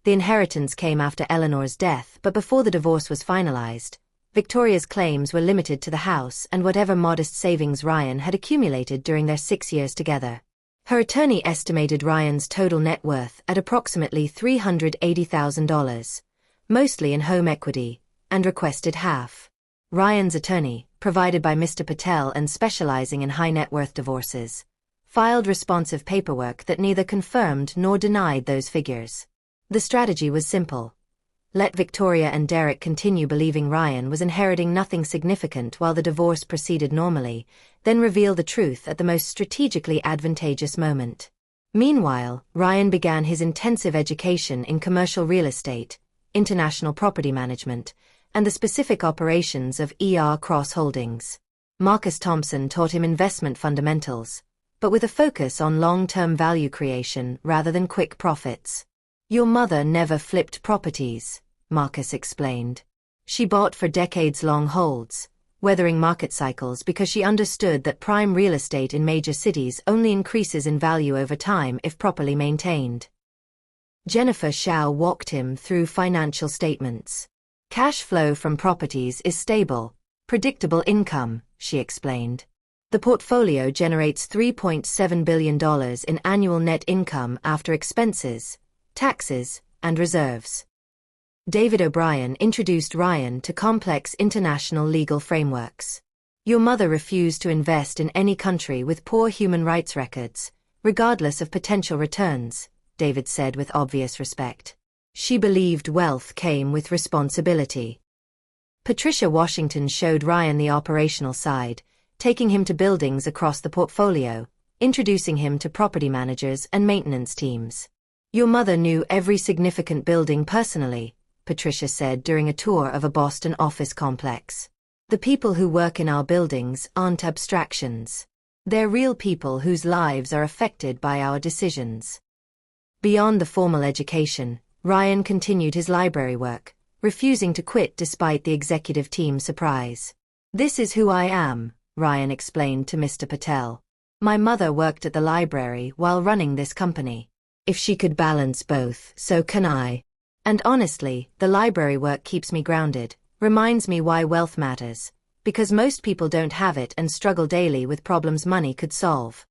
The inheritance came after Eleanor's death, but before the divorce was finalized, Victoria's claims were limited to the house and whatever modest savings Ryan had accumulated during their 6 years together. Her attorney estimated Ryan's total net worth at approximately $380,000, mostly in home equity, and requested half. Ryan's attorney, provided by Mr. Patel and specializing in high net worth divorces, filed responsive paperwork that neither confirmed nor denied those figures. The strategy was simple. Let Victoria and Derek continue believing Ryan was inheriting nothing significant while the divorce proceeded normally, then reveal the truth at the most strategically advantageous moment. Meanwhile, Ryan began his intensive education in commercial real estate, international property management, and the specific operations of Cross Holdings. Marcus Thompson taught him investment fundamentals, but with a focus on long-term value creation rather than quick profits. Your mother never flipped properties, Marcus explained. She bought for decades-long holds, weathering market cycles because she understood that prime real estate in major cities only increases in value over time if properly maintained. Jennifer Shao walked him through financial statements. Cash flow from properties is stable, predictable income, she explained. The portfolio generates $3.7 billion in annual net income after expenses, taxes, and reserves. David O'Brien introduced Ryan to complex international legal frameworks. Your mother refused to invest in any country with poor human rights records, regardless of potential returns, David said with obvious respect. She believed wealth came with responsibility. Patricia Washington showed Ryan the operational side, taking him to buildings across the portfolio, introducing him to property managers and maintenance teams. Your mother knew every significant building personally, Patricia said during a tour of a Boston office complex. The people who work in our buildings aren't abstractions. They're real people whose lives are affected by our decisions. Beyond the formal education, Ryan continued his library work, refusing to quit despite the executive team's surprise. This is who I am, Ryan explained to Mr. Patel. My mother worked at the library while running this company. If she could balance both, so can I. And honestly, the library work keeps me grounded, reminds me why wealth matters, because most people don't have it and struggle daily with problems money could solve.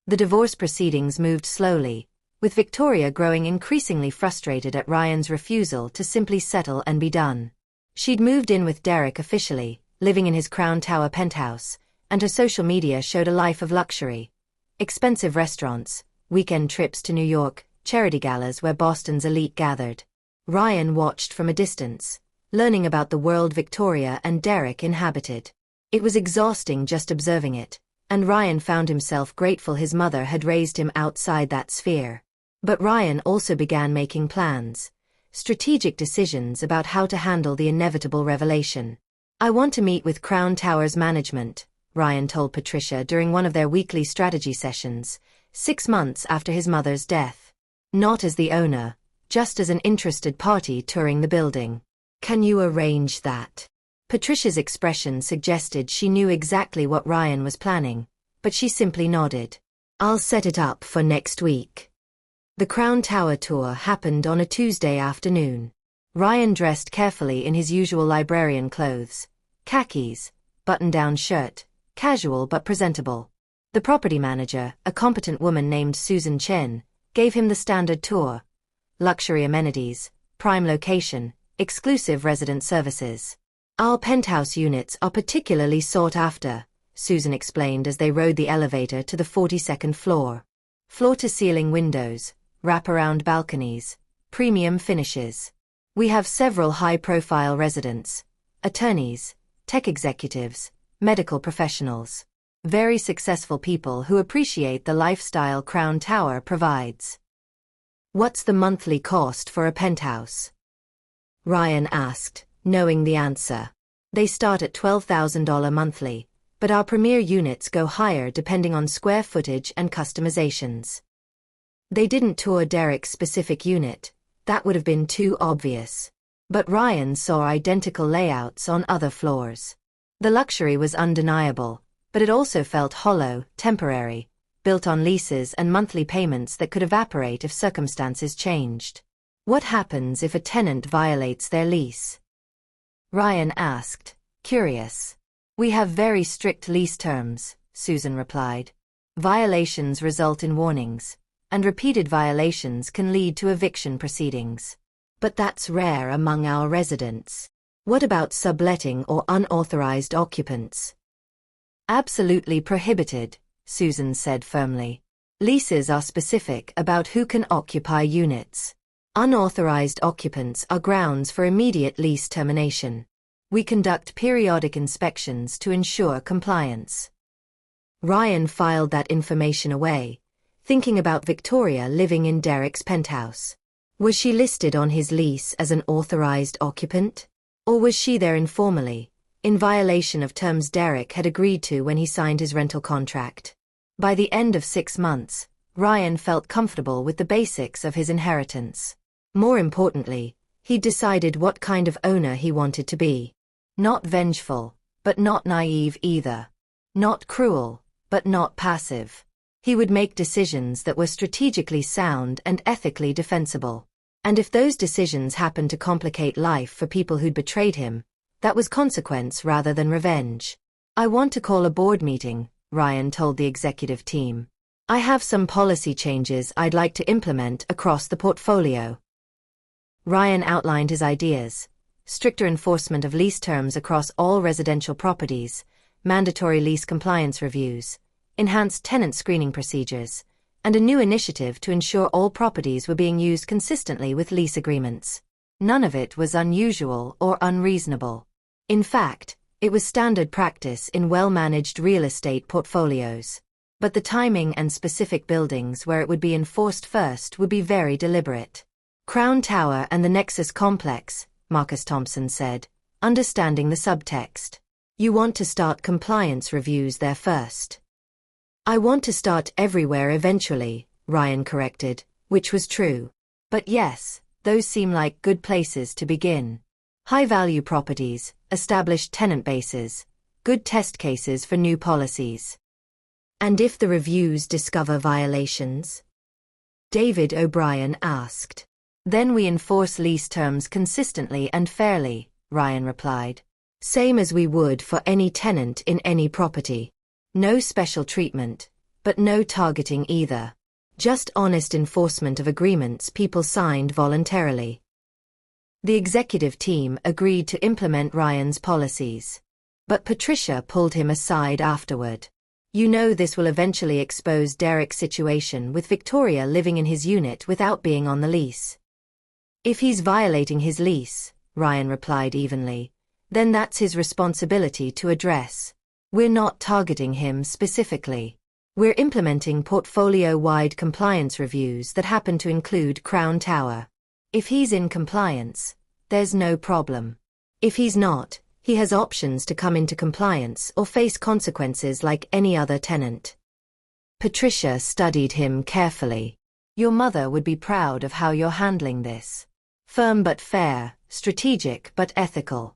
The divorce proceedings moved slowly, with Victoria growing increasingly frustrated at Ryan's refusal to simply settle and be done. She'd moved in with Derek officially, living in his Crown Tower penthouse, and her social media showed a life of luxury. Expensive restaurants, weekend trips to New York, charity galas where Boston's elite gathered. Ryan watched from a distance, learning about the world Victoria and Derek inhabited. It was exhausting just observing it, and Ryan found himself grateful his mother had raised him outside that sphere. But Ryan also began making plans, strategic decisions about how to handle the inevitable revelation. "I want to meet with Crown Towers management," Ryan told Patricia during one of their weekly strategy sessions, 6 months after his mother's death. "Not as the owner, just as an interested party touring the building. Can you arrange that?" Patricia's expression suggested she knew exactly what Ryan was planning, but she simply nodded. "I'll set it up for next week." The Crown Tower tour happened on a Tuesday afternoon. Ryan dressed carefully in his usual librarian clothes, khakis, button-down shirt, casual but presentable. The property manager, a competent woman named Susan Chen, gave him the standard tour: luxury amenities, prime location, exclusive resident services. "Our penthouse units are particularly sought after," Susan explained as they rode the elevator to the 42nd floor. "Floor-to-ceiling windows, wraparound balconies, premium finishes. We have several high-profile residents, attorneys, tech executives, medical professionals. Very successful people who appreciate the lifestyle Crown Tower provides." "What's the monthly cost for a penthouse?" Ryan asked, knowing the answer. "They start at $12,000 monthly, but our premier units go higher depending on square footage and customizations." They didn't tour Derek's specific unit, that would have been too obvious. But Ryan saw identical layouts on other floors. The luxury was undeniable, but it also felt hollow, temporary, built on leases and monthly payments that could evaporate if circumstances changed. "What happens if a tenant violates their lease?" Ryan asked, curious. "We have very strict lease terms," Susan replied. "Violations result in warnings, and repeated violations can lead to eviction proceedings. But that's rare among our residents. What about subletting or unauthorized occupants?" "Absolutely prohibited," Susan said firmly. "Leases are specific about who can occupy units. Unauthorized occupants are grounds for immediate lease termination. We conduct periodic inspections to ensure compliance." Ryan filed that information away, thinking about Victoria living in Derek's penthouse. Was she listed on his lease as an authorized occupant? Or was she there informally, in violation of terms Derek had agreed to when he signed his rental contract? By the end of 6 months, Ryan felt comfortable with the basics of his inheritance. More importantly, he'd decided what kind of owner he wanted to be. Not vengeful, but not naive either. Not cruel, but not passive. He would make decisions that were strategically sound and ethically defensible. And if those decisions happened to complicate life for people who'd betrayed him, that was consequence rather than revenge. "I want to call a board meeting," Ryan told the executive team. "I have some policy changes I'd like to implement across the portfolio." Ryan outlined his ideas: stricter enforcement of lease terms across all residential properties, mandatory lease compliance reviews, enhanced tenant screening procedures, and a new initiative to ensure all properties were being used consistently with lease agreements. None of it was unusual or unreasonable. In fact, it was standard practice in well-managed real estate portfolios. But the timing and specific buildings where it would be enforced first would be very deliberate. "Crown Tower and the Nexus Complex," Marcus Thompson said, understanding the subtext. "You want to start compliance reviews there first." "I want to start everywhere eventually," Ryan corrected, which was true. "But yes, those seem like good places to begin. High-value properties, established tenant bases, good test cases for new policies." "And if the reviews discover violations?" David O'Brien asked. "Then we enforce lease terms consistently and fairly," Ryan replied. "Same as we would for any tenant in any property. No special treatment, but no targeting either. Just honest enforcement of agreements people signed voluntarily." The executive team agreed to implement Ryan's policies. But Patricia pulled him aside afterward. "You know this will eventually expose Derek's situation with Victoria living in his unit without being on the lease. If he's violating his lease, Ryan replied evenly. Then that's his responsibility to address. We're not targeting him specifically. We're implementing portfolio-wide compliance reviews that happen to include Crown Tower. If he's in compliance, there's no problem. If he's not, he has options to come into compliance or face consequences like any other tenant. Patricia studied him carefully. Your mother would be proud of how you're handling this. Firm but fair, strategic but ethical.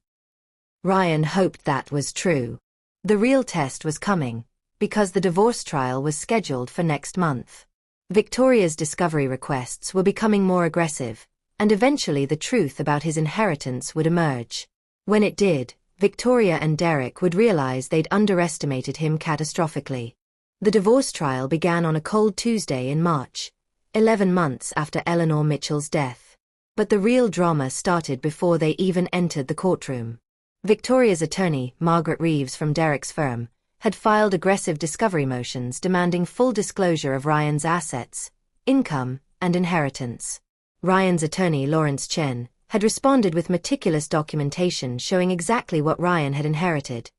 Ryan hoped that was true. The real test was coming, because the divorce trial was scheduled for next month. Victoria's discovery requests were becoming more aggressive, and eventually the truth about his inheritance would emerge. When it did, Victoria and Derek would realize they'd underestimated him catastrophically. The divorce trial began on a cold Tuesday in March, 11 months after Eleanor Mitchell's death. But the real drama started before they even entered the courtroom. Victoria's attorney, Margaret Reeves from Derek's firm, had filed aggressive discovery motions demanding full disclosure of Ryan's assets, income, and inheritance. Ryan's attorney, Lawrence Chen, had responded with meticulous documentation showing exactly what Ryan had inherited.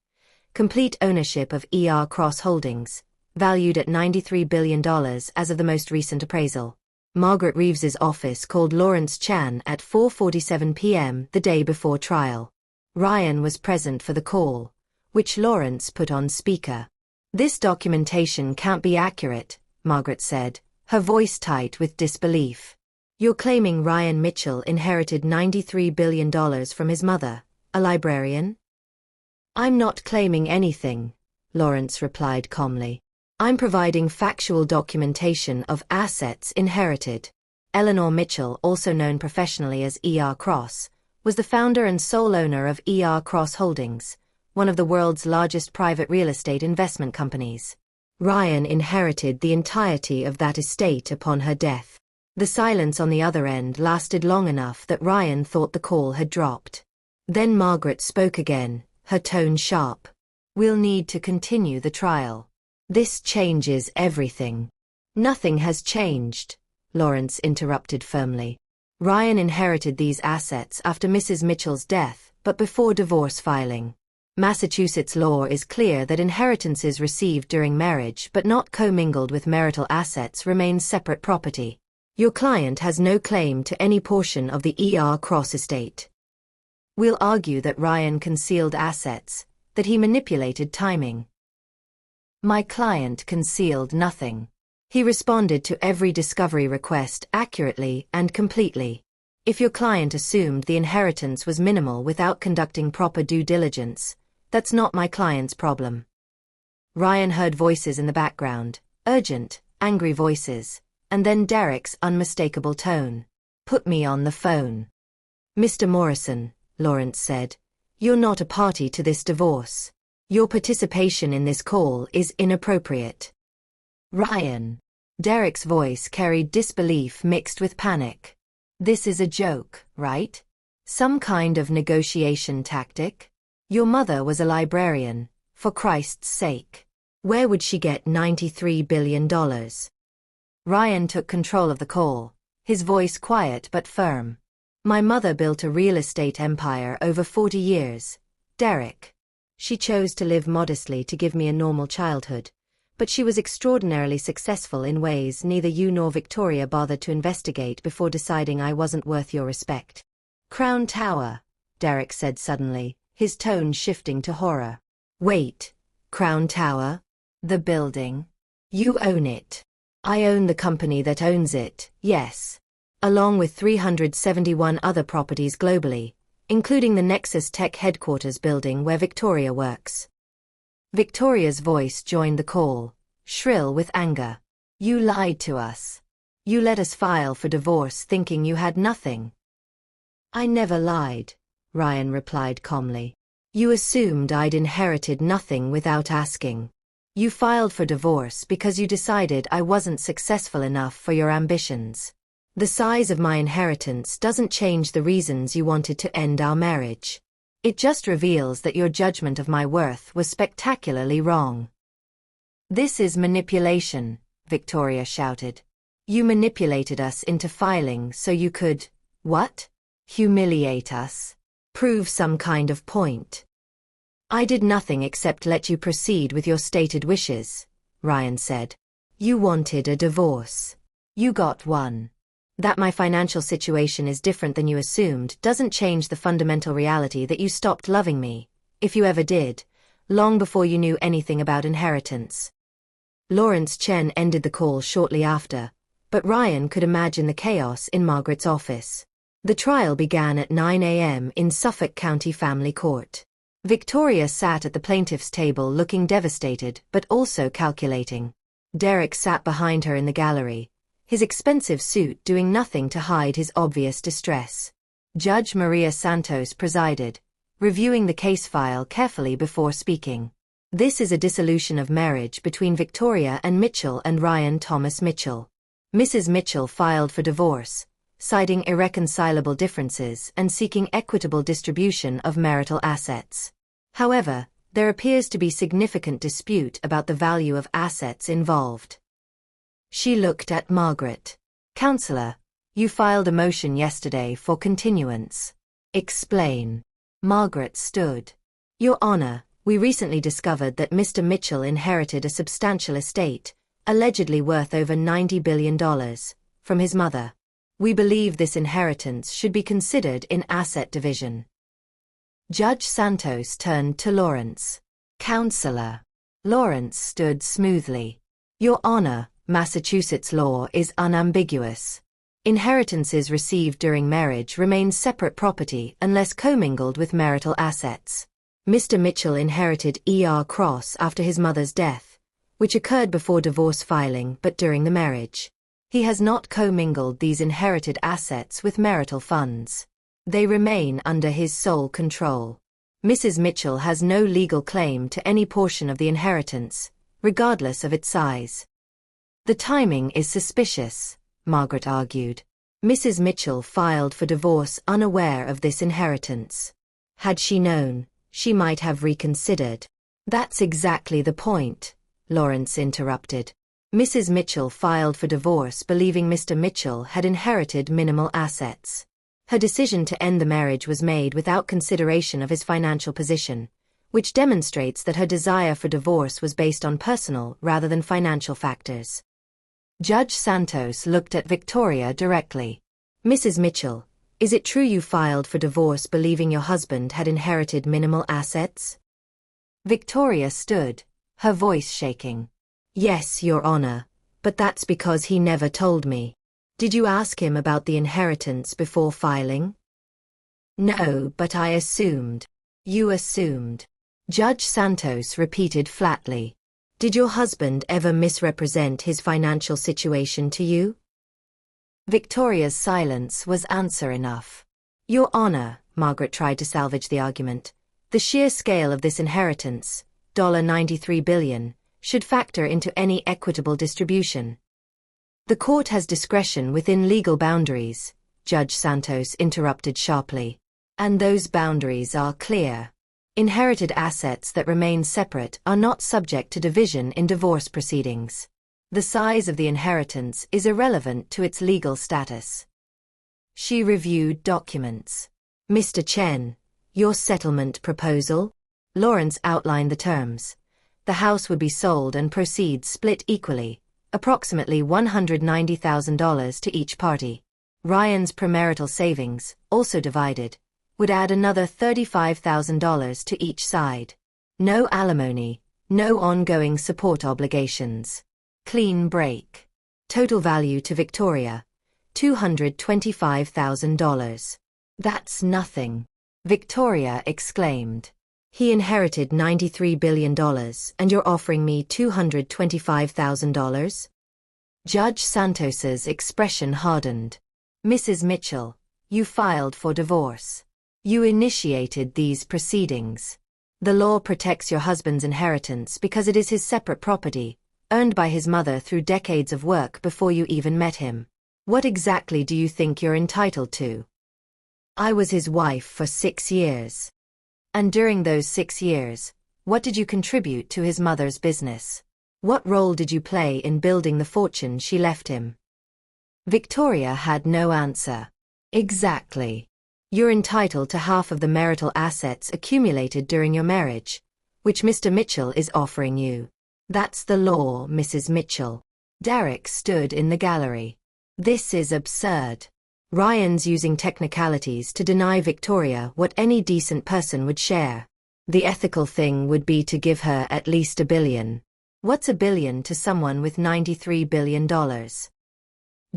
Complete ownership of Cross Holdings, valued at $93 billion as of the most recent appraisal. Margaret Reeves's office called Lawrence Chan at 4:47 p.m. the day before trial. Ryan was present for the call, which Lawrence put on speaker. "This documentation can't be accurate," Margaret said, her voice tight with disbelief. "You're claiming Ryan Mitchell inherited $93 billion from his mother, a librarian?" "I'm not claiming anything," Lawrence replied calmly. "I'm providing factual documentation of assets inherited." Eleanor Mitchell, also known professionally as Cross, was the founder and sole owner of Cross Holdings, one of the world's largest private real estate investment companies. Ryan inherited the entirety of that estate upon her death. The silence on the other end lasted long enough that Ryan thought the call had dropped. Then Margaret spoke again, her tone sharp. "We'll need to continue the trial. This changes everything." "Nothing has changed," Lawrence interrupted firmly. "Ryan inherited these assets after Mrs. Mitchell's death, but before divorce filing. Massachusetts law is clear that inheritances received during marriage but not commingled with marital assets remain separate property. Your client has no claim to any portion of the Cross estate. We'll argue that Ryan concealed assets, that he manipulated timing." "My client concealed nothing. He responded to every discovery request accurately and completely. If your client assumed the inheritance was minimal without conducting proper due diligence, that's not my client's problem." Ryan heard voices in the background, urgent, angry voices, and then Derek's unmistakable tone. "Put me on the phone." "Mr. Morrison," Lawrence said, "you're not a party to this divorce. Your participation in this call is inappropriate." "Ryan." Derek's voice carried disbelief mixed with panic. "This is a joke, right? Some kind of negotiation tactic? Your mother was a librarian, for Christ's sake. Where would she get $93 billion? Ryan took control of the call, his voice quiet but firm. "My mother built a real estate empire over 40 years, Derek. She chose to live modestly to give me a normal childhood, but she was extraordinarily successful in ways neither you nor Victoria bothered to investigate before deciding I wasn't worth your respect." "Crown Tower," Derek said suddenly, his tone shifting to horror. "Wait, Crown Tower? The building? You own it." "I own the company that owns it, yes. Along with 371 other properties globally, including the Nexus Tech headquarters building where Victoria works." Victoria's voice joined the call, shrill with anger. "You lied to us. You let us file for divorce thinking you had nothing." "I never lied," Ryan replied calmly. "You assumed I'd inherited nothing without asking. You filed for divorce because you decided I wasn't successful enough for your ambitions. The size of my inheritance doesn't change the reasons you wanted to end our marriage. It just reveals that your judgment of my worth was spectacularly wrong." "This is manipulation," Victoria shouted. "You manipulated us into filing so you could, what? Humiliate us? Prove some kind of point. I did nothing except let you proceed with your stated wishes, Ryan said. You wanted a divorce. You got one. That my financial situation is different than you assumed doesn't change the fundamental reality that you stopped loving me, if you ever did, long before you knew anything about inheritance. Lawrence Chen ended the call shortly after, but Ryan could imagine the chaos in Margaret's office. The trial began at 9 a.m. in Suffolk County Family Court. Victoria sat at the plaintiff's table looking devastated but also calculating. Derek sat behind her in the gallery, his expensive suit doing nothing to hide his obvious distress. Judge Maria Santos presided, reviewing the case file carefully before speaking. This is a dissolution of marriage between Victoria and Mitchell and Ryan Thomas Mitchell. Mrs. Mitchell filed for divorce, citing irreconcilable differences and seeking equitable distribution of marital assets. However, there appears to be significant dispute about the value of assets involved. She looked at Margaret. Counselor, you filed a motion yesterday for continuance. Explain. Margaret stood. Your Honor, we recently discovered that Mr. Mitchell inherited a substantial estate, allegedly worth over $90 billion, from his mother. We believe this inheritance should be considered in asset division. Judge Santos turned to Lawrence. Counselor. Lawrence stood smoothly. Your Honor, Massachusetts law is unambiguous. Inheritances received during marriage remain separate property unless commingled with marital assets. Mr. Mitchell inherited E.R. Cross after his mother's death, which occurred before divorce filing but during the marriage. He has not commingled these inherited assets with marital funds. They remain under his sole control. Mrs. Mitchell has no legal claim to any portion of the inheritance, regardless of its size. The timing is suspicious, Margaret argued. Mrs. Mitchell filed for divorce unaware of this inheritance. Had she known, she might have reconsidered. That's exactly the point, Lawrence interrupted. Mrs. Mitchell filed for divorce believing Mr. Mitchell had inherited minimal assets. Her decision to end the marriage was made without consideration of his financial position, which demonstrates that her desire for divorce was based on personal rather than financial factors. Judge Santos looked at Victoria directly. Mrs. Mitchell, is it true you filed for divorce believing your husband had inherited minimal assets? Victoria stood, her voice shaking. Yes, Your Honor, but that's because he never told me. Did you ask him about the inheritance before filing? No, but I assumed. You assumed. Judge Santos repeated flatly. Did your husband ever misrepresent his financial situation to you? Victoria's silence was answer enough. Your Honor, Margaret tried to salvage the argument. The sheer scale of this inheritance, $93 billion, should factor into any equitable distribution. The court has discretion within legal boundaries, Judge Santos interrupted sharply. And those boundaries are clear. Inherited assets that remain separate are not subject to division in divorce proceedings. The size of the inheritance is irrelevant to its legal status. She reviewed documents. Mr. Chen, your settlement proposal? Lawrence outlined the terms. The house would be sold and proceeds split equally, approximately $190,000 to each party. Ryan's premarital savings, also divided, would add another $35,000 to each side. No alimony, no ongoing support obligations. Clean break. Total value to Victoria, $225,000. That's nothing, Victoria exclaimed. He inherited $93 billion and you're offering me $225,000? Judge Santos's expression hardened. Mrs. Mitchell, you filed for divorce. You initiated these proceedings. The law protects your husband's inheritance because it is his separate property, earned by his mother through decades of work before you even met him. What exactly do you think you're entitled to? I was his wife for 6 years. And during those 6 years, what did you contribute to his mother's business? What role did you play in building the fortune she left him? Victoria had no answer. Exactly. You're entitled to half of the marital assets accumulated during your marriage, which Mr. Mitchell is offering you. That's the law, Mrs. Mitchell. Derek stood in the gallery. This is absurd. Ryan's using technicalities to deny Victoria what any decent person would share. The ethical thing would be to give her at least $1 billion. What's $1 billion to someone with $93 billion?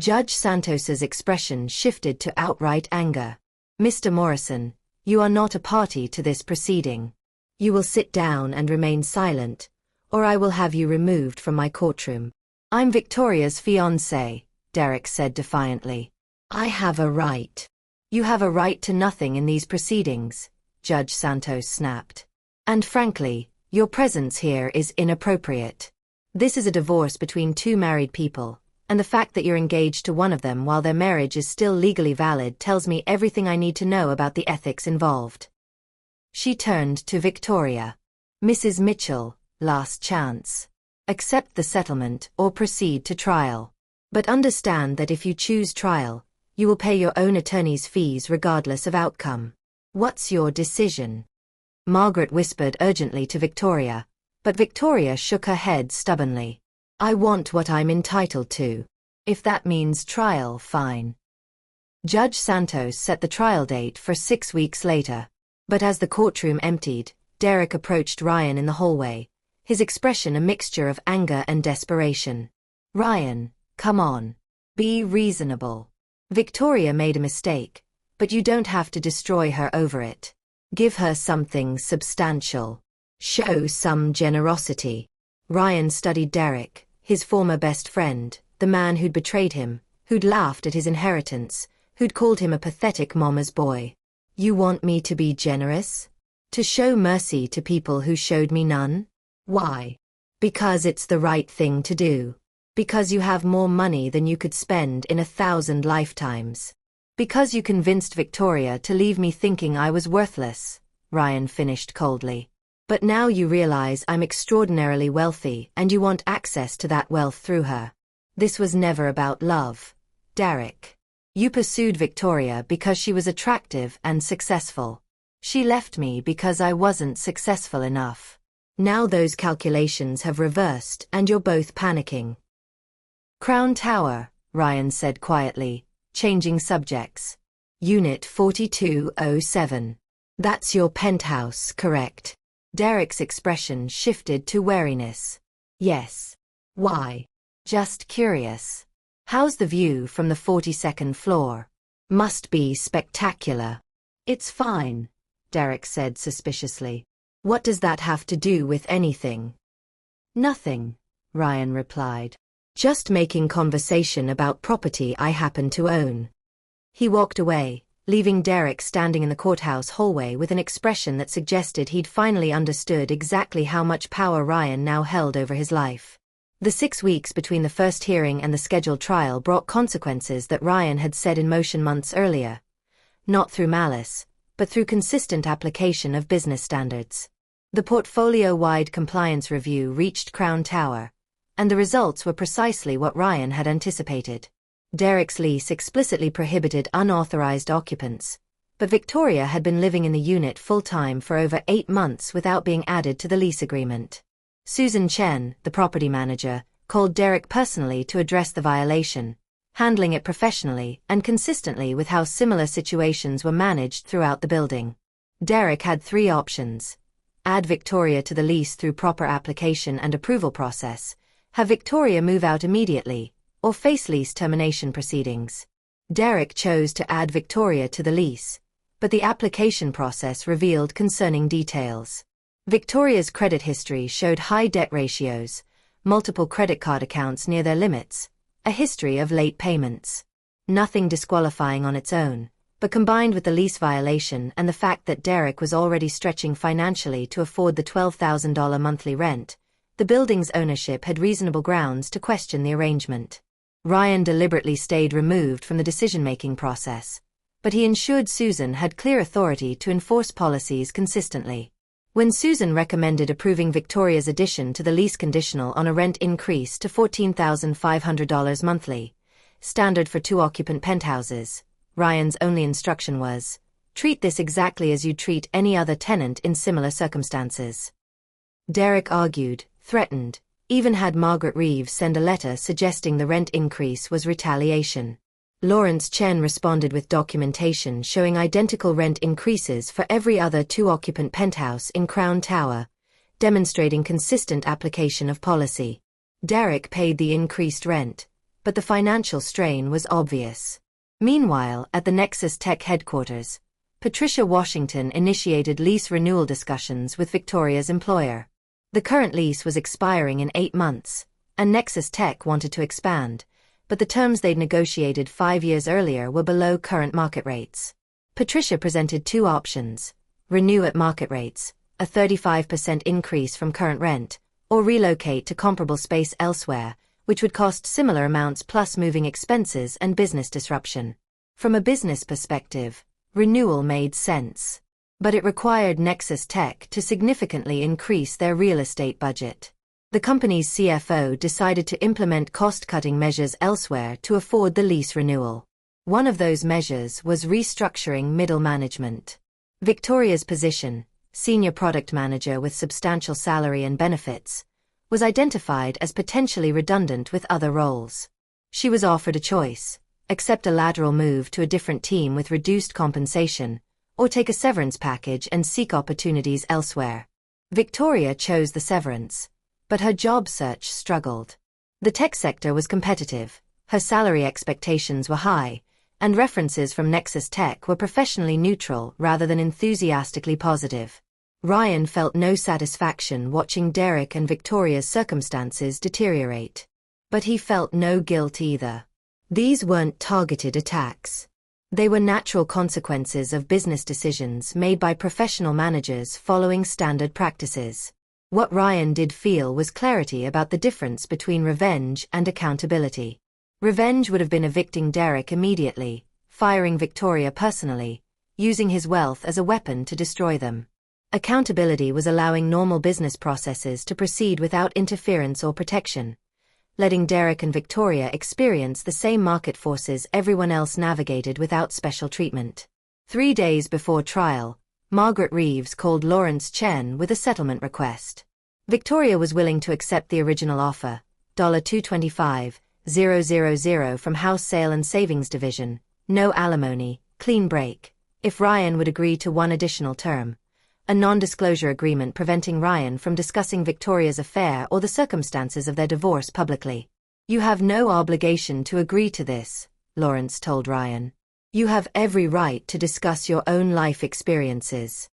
Judge Santos's expression shifted to outright anger. Mr. Morrison, you are not a party to this proceeding. You will sit down and remain silent, or I will have you removed from my courtroom. I'm Victoria's fiancé, Derek said defiantly. I have a right. You have a right to nothing in these proceedings, Judge Santos snapped. And frankly, your presence here is inappropriate. This is a divorce between two married people, and the fact that you're engaged to one of them while their marriage is still legally valid tells me everything I need to know about the ethics involved. She turned to Victoria. Mrs. Mitchell, last chance. Accept the settlement or proceed to trial. But understand that if you choose trial, you will pay your own attorney's fees regardless of outcome. What's your decision? Margaret whispered urgently to Victoria, but Victoria shook her head stubbornly. I want what I'm entitled to. If that means trial, fine. Judge Santos set the trial date for 6 weeks later. But as the courtroom emptied, Derek approached Ryan in the hallway, his expression a mixture of anger and desperation. Ryan, come on. Be reasonable. Victoria made a mistake, but you don't have to destroy her over it. Give her something substantial. Show some generosity. Ryan studied Derek, his former best friend, the man who'd betrayed him, who'd laughed at his inheritance, who'd called him a pathetic mama's boy. You want me to be generous? To show mercy to people who showed me none? Why? Because it's the right thing to do. Because you have more money than you could spend in 1,000 lifetimes. Because you convinced Victoria to leave me thinking I was worthless, Ryan finished coldly. But now you realize I'm extraordinarily wealthy and you want access to that wealth through her. This was never about love, Derek. You pursued Victoria because she was attractive and successful. She left me because I wasn't successful enough. Now those calculations have reversed and you're both panicking. Crown Tower, Ryan said quietly, changing subjects. Unit 4207. That's your penthouse, correct? Derek's expression shifted to wariness. Yes. Why? Just curious. How's the view from the 42nd floor? Must be spectacular. It's fine, Derek said suspiciously. What does that have to do with anything? Nothing, Ryan replied. Just making conversation about property I happen to own. He walked away, leaving Derek standing in the courthouse hallway with an expression that suggested he'd finally understood exactly how much power Ryan now held over his life. The 6 weeks between the first hearing and the scheduled trial brought consequences that Ryan had set in motion months earlier. Not through malice, but through consistent application of business standards. The portfolio-wide compliance review reached Crown Tower, and the results were precisely what Ryan had anticipated. Derek's lease explicitly prohibited unauthorized occupants, but Victoria had been living in the unit full-time for over 8 months without being added to the lease agreement. Susan Chen, the property manager, called Derek personally to address the violation, handling it professionally and consistently with how similar situations were managed throughout the building. Derek had 3 options. Add Victoria to the lease through proper application and approval process, have Victoria move out immediately, or face lease termination proceedings. Derek chose to add Victoria to the lease, but the application process revealed concerning details. Victoria's credit history showed high debt ratios, multiple credit card accounts near their limits, a history of late payments. Nothing disqualifying on its own, but combined with the lease violation and the fact that Derek was already stretching financially to afford the $12,000 monthly rent, the building's ownership had reasonable grounds to question the arrangement. Ryan deliberately stayed removed from the decision-making process, but he ensured Susan had clear authority to enforce policies consistently. When Susan recommended approving Victoria's addition to the lease conditional on a rent increase to $14,500 monthly, standard for 2-occupant penthouses, Ryan's only instruction was, Treat this exactly as you'd treat any other tenant in similar circumstances. Derek argued, threatened, even had Margaret Reeves send a letter suggesting the rent increase was retaliation. Lawrence Chen responded with documentation showing identical rent increases for every other two-occupant penthouse in Crown Tower, demonstrating consistent application of policy. Derek paid the increased rent, but the financial strain was obvious. Meanwhile, at the Nexus Tech headquarters, Patricia Washington initiated lease renewal discussions with Victoria's employer. The current lease was expiring in 8 months, and Nexus Tech wanted to expand, but the terms they'd negotiated 5 years earlier were below current market rates. Patricia presented 2 options: renew at market rates, a 35% increase from current rent, or relocate to comparable space elsewhere, which would cost similar amounts plus moving expenses and business disruption. From a business perspective, renewal made sense. But it required Nexus Tech to significantly increase their real estate budget. The company's CFO decided to implement cost-cutting measures elsewhere to afford the lease renewal. One of those measures was restructuring middle management. Victoria's position, senior product manager with substantial salary and benefits, was identified as potentially redundant with other roles. She was offered a choice: accept a lateral move to a different team with reduced compensation, or take a severance package and seek opportunities elsewhere. Victoria chose the severance, but her job search struggled. The tech sector was competitive, her salary expectations were high, and references from Nexus Tech were professionally neutral rather than enthusiastically positive. Ryan felt no satisfaction watching Derek and Victoria's circumstances deteriorate. But he felt no guilt either. These weren't targeted attacks. They were natural consequences of business decisions made by professional managers following standard practices. What Ryan did feel was clarity about the difference between revenge and accountability. Revenge would have been evicting Derek immediately, firing Victoria personally, using his wealth as a weapon to destroy them. Accountability was allowing normal business processes to proceed without interference or protection, letting Derek and Victoria experience the same market forces everyone else navigated without special treatment. 3 days before trial, Margaret Reeves called Lawrence Chen with a settlement request. Victoria was willing to accept the original offer, $225,000 from House Sale and Savings Division, no alimony, clean break, if Ryan would agree to one additional term: a non-disclosure agreement preventing Ryan from discussing Victoria's affair or the circumstances of their divorce publicly. You have no obligation to agree to this, Lawrence told Ryan. You have every right to discuss your own life experiences.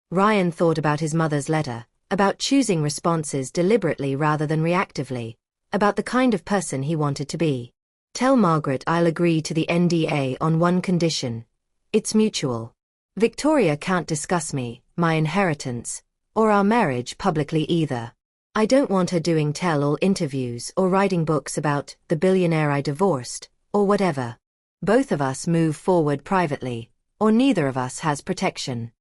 Ryan thought about his mother's letter, about choosing responses deliberately rather than reactively, about the kind of person he wanted to be. Tell Margaret I'll agree to the NDA on one condition: it's mutual. Victoria can't discuss me, my inheritance, or our marriage publicly either. I don't want her doing tell-all interviews or writing books about the billionaire I divorced, or whatever. Both of us move forward privately, or neither of us has protection.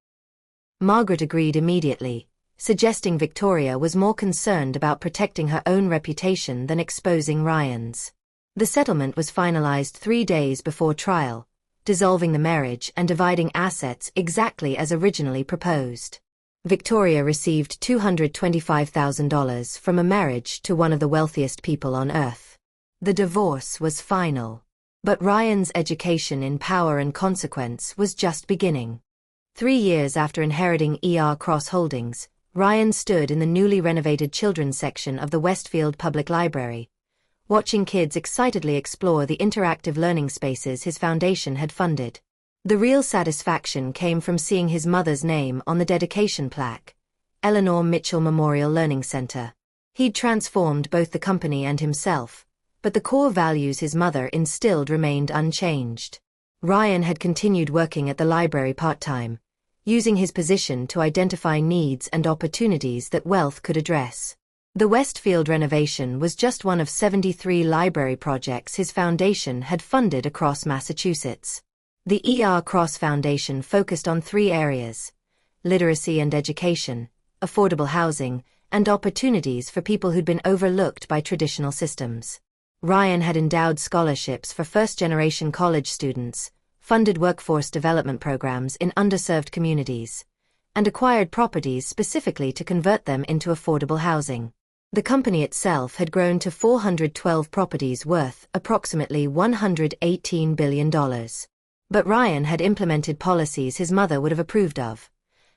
Margaret agreed immediately, suggesting Victoria was more concerned about protecting her own reputation than exposing Ryan's. The settlement was finalized 3 days before trial, dissolving the marriage and dividing assets exactly as originally proposed. Victoria received $225,000 from a marriage to one of the wealthiest people on earth. The divorce was final. But Ryan's education in power and consequence was just beginning. 3 years after inheriting Cross Holdings, Ryan stood in the newly renovated children's section of the Westfield Public Library, watching kids excitedly explore the interactive learning spaces his foundation had funded. The real satisfaction came from seeing his mother's name on the dedication plaque, Eleanor Mitchell Memorial Learning Center. He'd transformed both the company and himself, but the core values his mother instilled remained unchanged. Ryan had continued working at the library part-time, using his position to identify needs and opportunities that wealth could address. The Westfield renovation was just one of 73 library projects his foundation had funded across Massachusetts. The Cross Foundation focused on 3 areas: literacy and education, affordable housing, and opportunities for people who'd been overlooked by traditional systems. Ryan had endowed scholarships for first-generation college students, funded workforce development programs in underserved communities, and acquired properties specifically to convert them into affordable housing. The company itself had grown to 412 properties worth approximately $118 billion. But Ryan had implemented policies his mother would have approved of: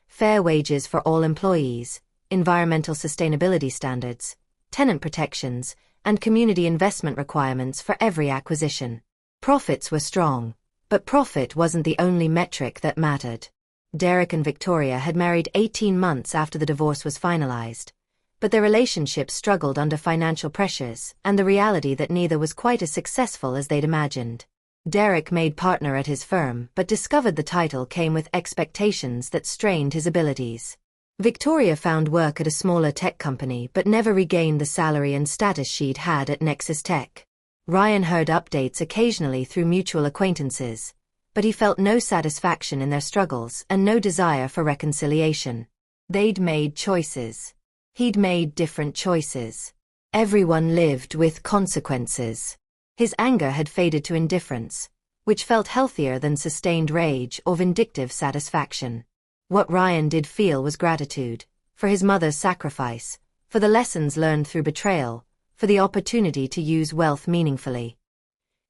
fair wages for all employees, environmental sustainability standards, tenant protections, and community investment requirements for every acquisition. Profits were strong, but profit wasn't the only metric that mattered. Derek and Victoria had married 18 months after the divorce was finalized, but their relationship struggled under financial pressures and the reality that neither was quite as successful as they'd imagined. Derek made partner at his firm but discovered the title came with expectations that strained his abilities. Victoria found work at a smaller tech company but never regained the salary and status she'd had at Nexus Tech. Ryan heard updates occasionally through mutual acquaintances, but he felt no satisfaction in their struggles and no desire for reconciliation. They'd made choices. He'd made different choices. Everyone lived with consequences. His anger had faded to indifference, which felt healthier than sustained rage or vindictive satisfaction. What Ryan did feel was gratitude, for his mother's sacrifice, for the lessons learned through betrayal, for the opportunity to use wealth meaningfully.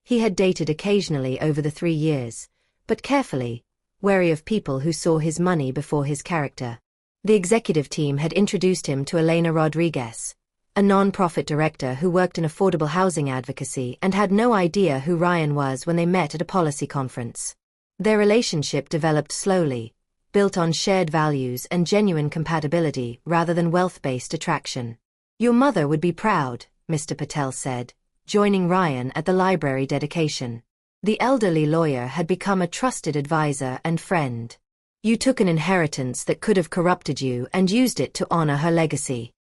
He had dated occasionally over the 3 years, but carefully, wary of people who saw his money before his character. The executive team had introduced him to Elena Rodriguez, a non-profit director who worked in affordable housing advocacy and had no idea who Ryan was when they met at a policy conference. Their relationship developed slowly, built on shared values and genuine compatibility rather than wealth-based attraction. "Your mother would be proud," Mr. Patel said, joining Ryan at the library dedication. The elderly lawyer had become a trusted advisor and friend. "You took an inheritance that could have corrupted you and used it to honor her legacy."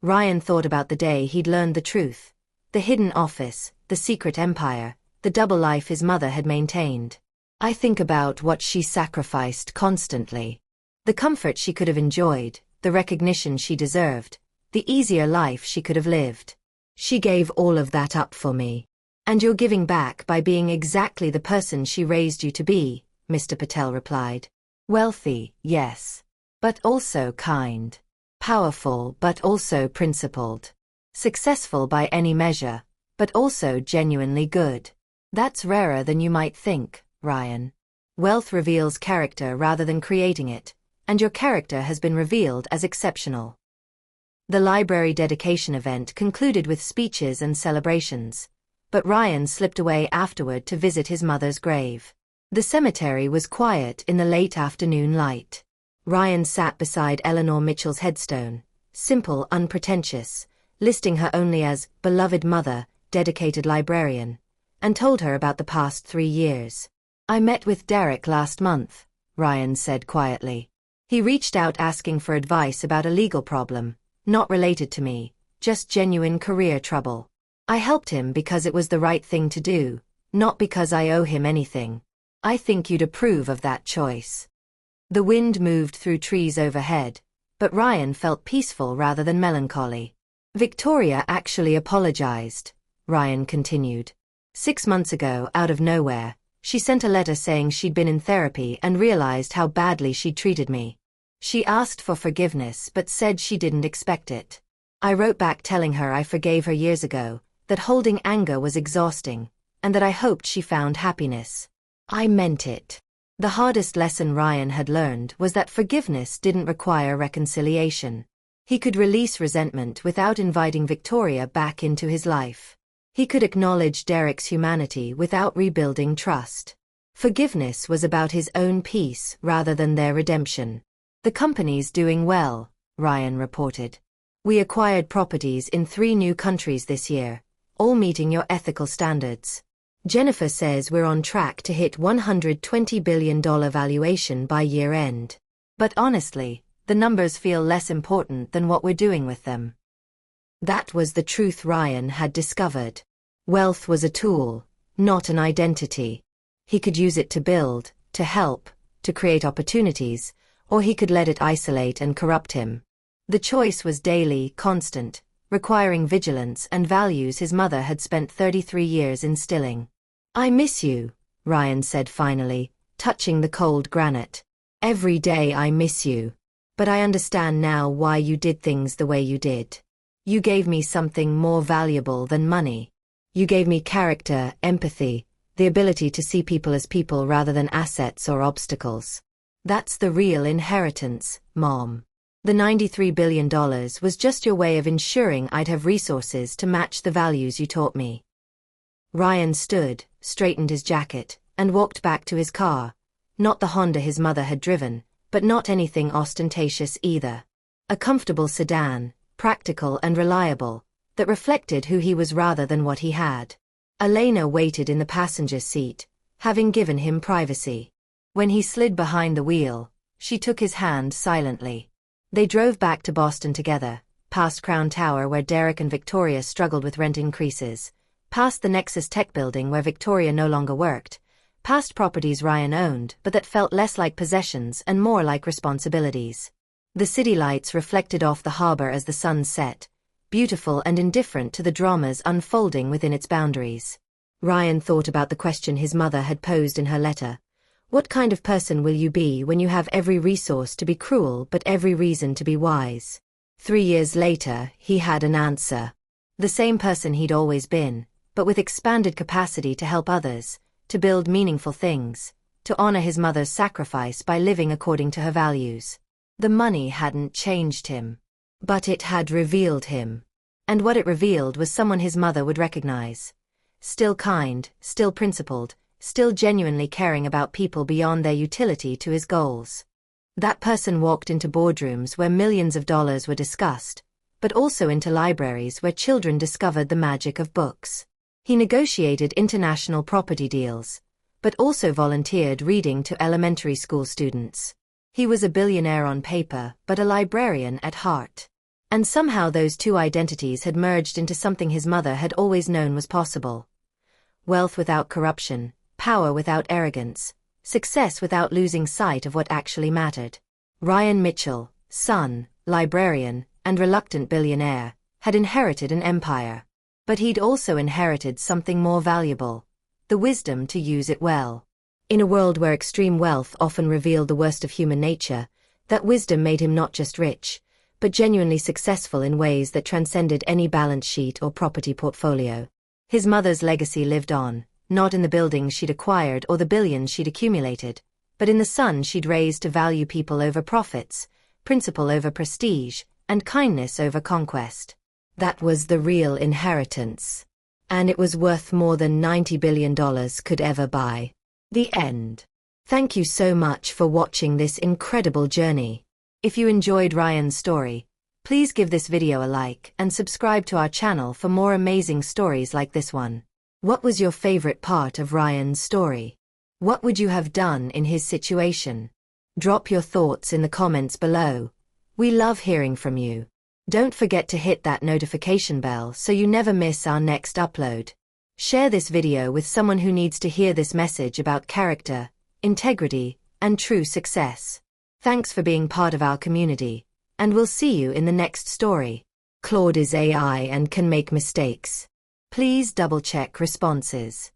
Ryan thought about the day he'd learned the truth, the hidden office, the secret empire, the double life his mother had maintained. "I think about what she sacrificed constantly. The comfort she could have enjoyed, the recognition she deserved, the easier life she could have lived. She gave all of that up for me. And you're giving back by being exactly the person she raised you to be," Mr. Patel replied. "Wealthy, yes. But also kind. Powerful but also principled. Successful by any measure, but also genuinely good. That's rarer than you might think, Ryan. Wealth reveals character rather than creating it, and your character has been revealed as exceptional." The library dedication event concluded with speeches and celebrations, but Ryan slipped away afterward to visit his mother's grave. The cemetery was quiet in the late afternoon light. Ryan sat beside Eleanor Mitchell's headstone, simple, unpretentious, listing her only as beloved mother, dedicated librarian, and told her about the past 3 years. "I met with Derek last month," Ryan said quietly. "He reached out asking for advice about a legal problem, not related to me, just genuine career trouble. I helped him because it was the right thing to do, not because I owe him anything. I think you'd approve of that choice." The wind moved through trees overhead, but Ryan felt peaceful rather than melancholy. "Victoria actually apologized," Ryan continued. "6 months ago, out of nowhere, she sent a letter saying she'd been in therapy and realized how badly she'd treated me. She asked for forgiveness but said she didn't expect it. I wrote back telling her I forgave her years ago, that holding anger was exhausting, and that I hoped she found happiness. I meant it." The hardest lesson Ryan had learned was that forgiveness didn't require reconciliation. He could release resentment without inviting Victoria back into his life. He could acknowledge Derek's humanity without rebuilding trust. Forgiveness was about his own peace rather than their redemption. "The company's doing well," Ryan reported. "We acquired properties in 3 new countries this year, all meeting your ethical standards. Jennifer says we're on track to hit $120 billion valuation by year-end. But honestly, the numbers feel less important than what we're doing with them." That was the truth Ryan had discovered. Wealth was a tool, not an identity. He could use it to build, to help, to create opportunities, or he could let it isolate and corrupt him. The choice was daily, constant, requiring vigilance and values his mother had spent 33 years instilling. "I miss you," Ryan said finally, touching the cold granite. Every day I miss you. But I understand now why you did things the way you did. You gave me something more valuable than money. You gave me character, empathy, the ability to see people as people rather than assets or obstacles. That's the real inheritance, Mom. The $93 billion was just your way of ensuring I'd have resources to match the values you taught me. Ryan stood, straightened his jacket, and walked back to his car. Not the Honda his mother had driven, but not anything ostentatious either. A comfortable sedan, practical and reliable, that reflected who he was rather than what he had. Elena waited in the passenger seat, having given him privacy. When he slid behind the wheel, she took his hand silently. They drove back to Boston together, past Crown Tower where Derek and Victoria struggled with rent increases, past the Nexus Tech building where Victoria no longer worked, past properties Ryan owned but that felt less like possessions and more like responsibilities. The city lights reflected off the harbor as the sun set, beautiful and indifferent to the dramas unfolding within its boundaries. Ryan thought about the question his mother had posed in her letter. What kind of person will you be when you have every resource to be cruel but every reason to be wise? 3 years later, he had an answer. The same person he'd always been, but with expanded capacity to help others, to build meaningful things, to honor his mother's sacrifice by living according to her values. The money hadn't changed him, but it had revealed him. And what it revealed was someone his mother would recognize. Still kind, still principled, still genuinely caring about people beyond their utility to his goals. That person walked into boardrooms where millions of dollars were discussed, but also into libraries where children discovered the magic of books. He negotiated international property deals, but also volunteered reading to elementary school students. He was a billionaire on paper, but a librarian at heart. And somehow those two identities had merged into something his mother had always known was possible. Wealth without corruption, power without arrogance, success without losing sight of what actually mattered. Ryan Mitchell, son, librarian, and reluctant billionaire, had inherited an empire. But he'd also inherited something more valuable: the wisdom to use it well. In a world where extreme wealth often revealed the worst of human nature, that wisdom made him not just rich, but genuinely successful in ways that transcended any balance sheet or property portfolio. His mother's legacy lived on, not in the buildings she'd acquired or the billions she'd accumulated, but in the son she'd raised to value people over profits, principle over prestige, and kindness over conquest. That was the real inheritance. And it was worth more than $90 billion could ever buy. The end. Thank you so much for watching this incredible journey. If you enjoyed Ryan's story, please give this video a like and subscribe to our channel for more amazing stories like this one. What was your favorite part of Ryan's story? What would you have done in his situation? Drop your thoughts in the comments below. We love hearing from you. Don't forget to hit that notification bell so you never miss our next upload. Share this video with someone who needs to hear this message about character, integrity, and true success. Thanks for being part of our community, and we'll see you in the next story. Claude is AI and can make mistakes. Please double-check responses.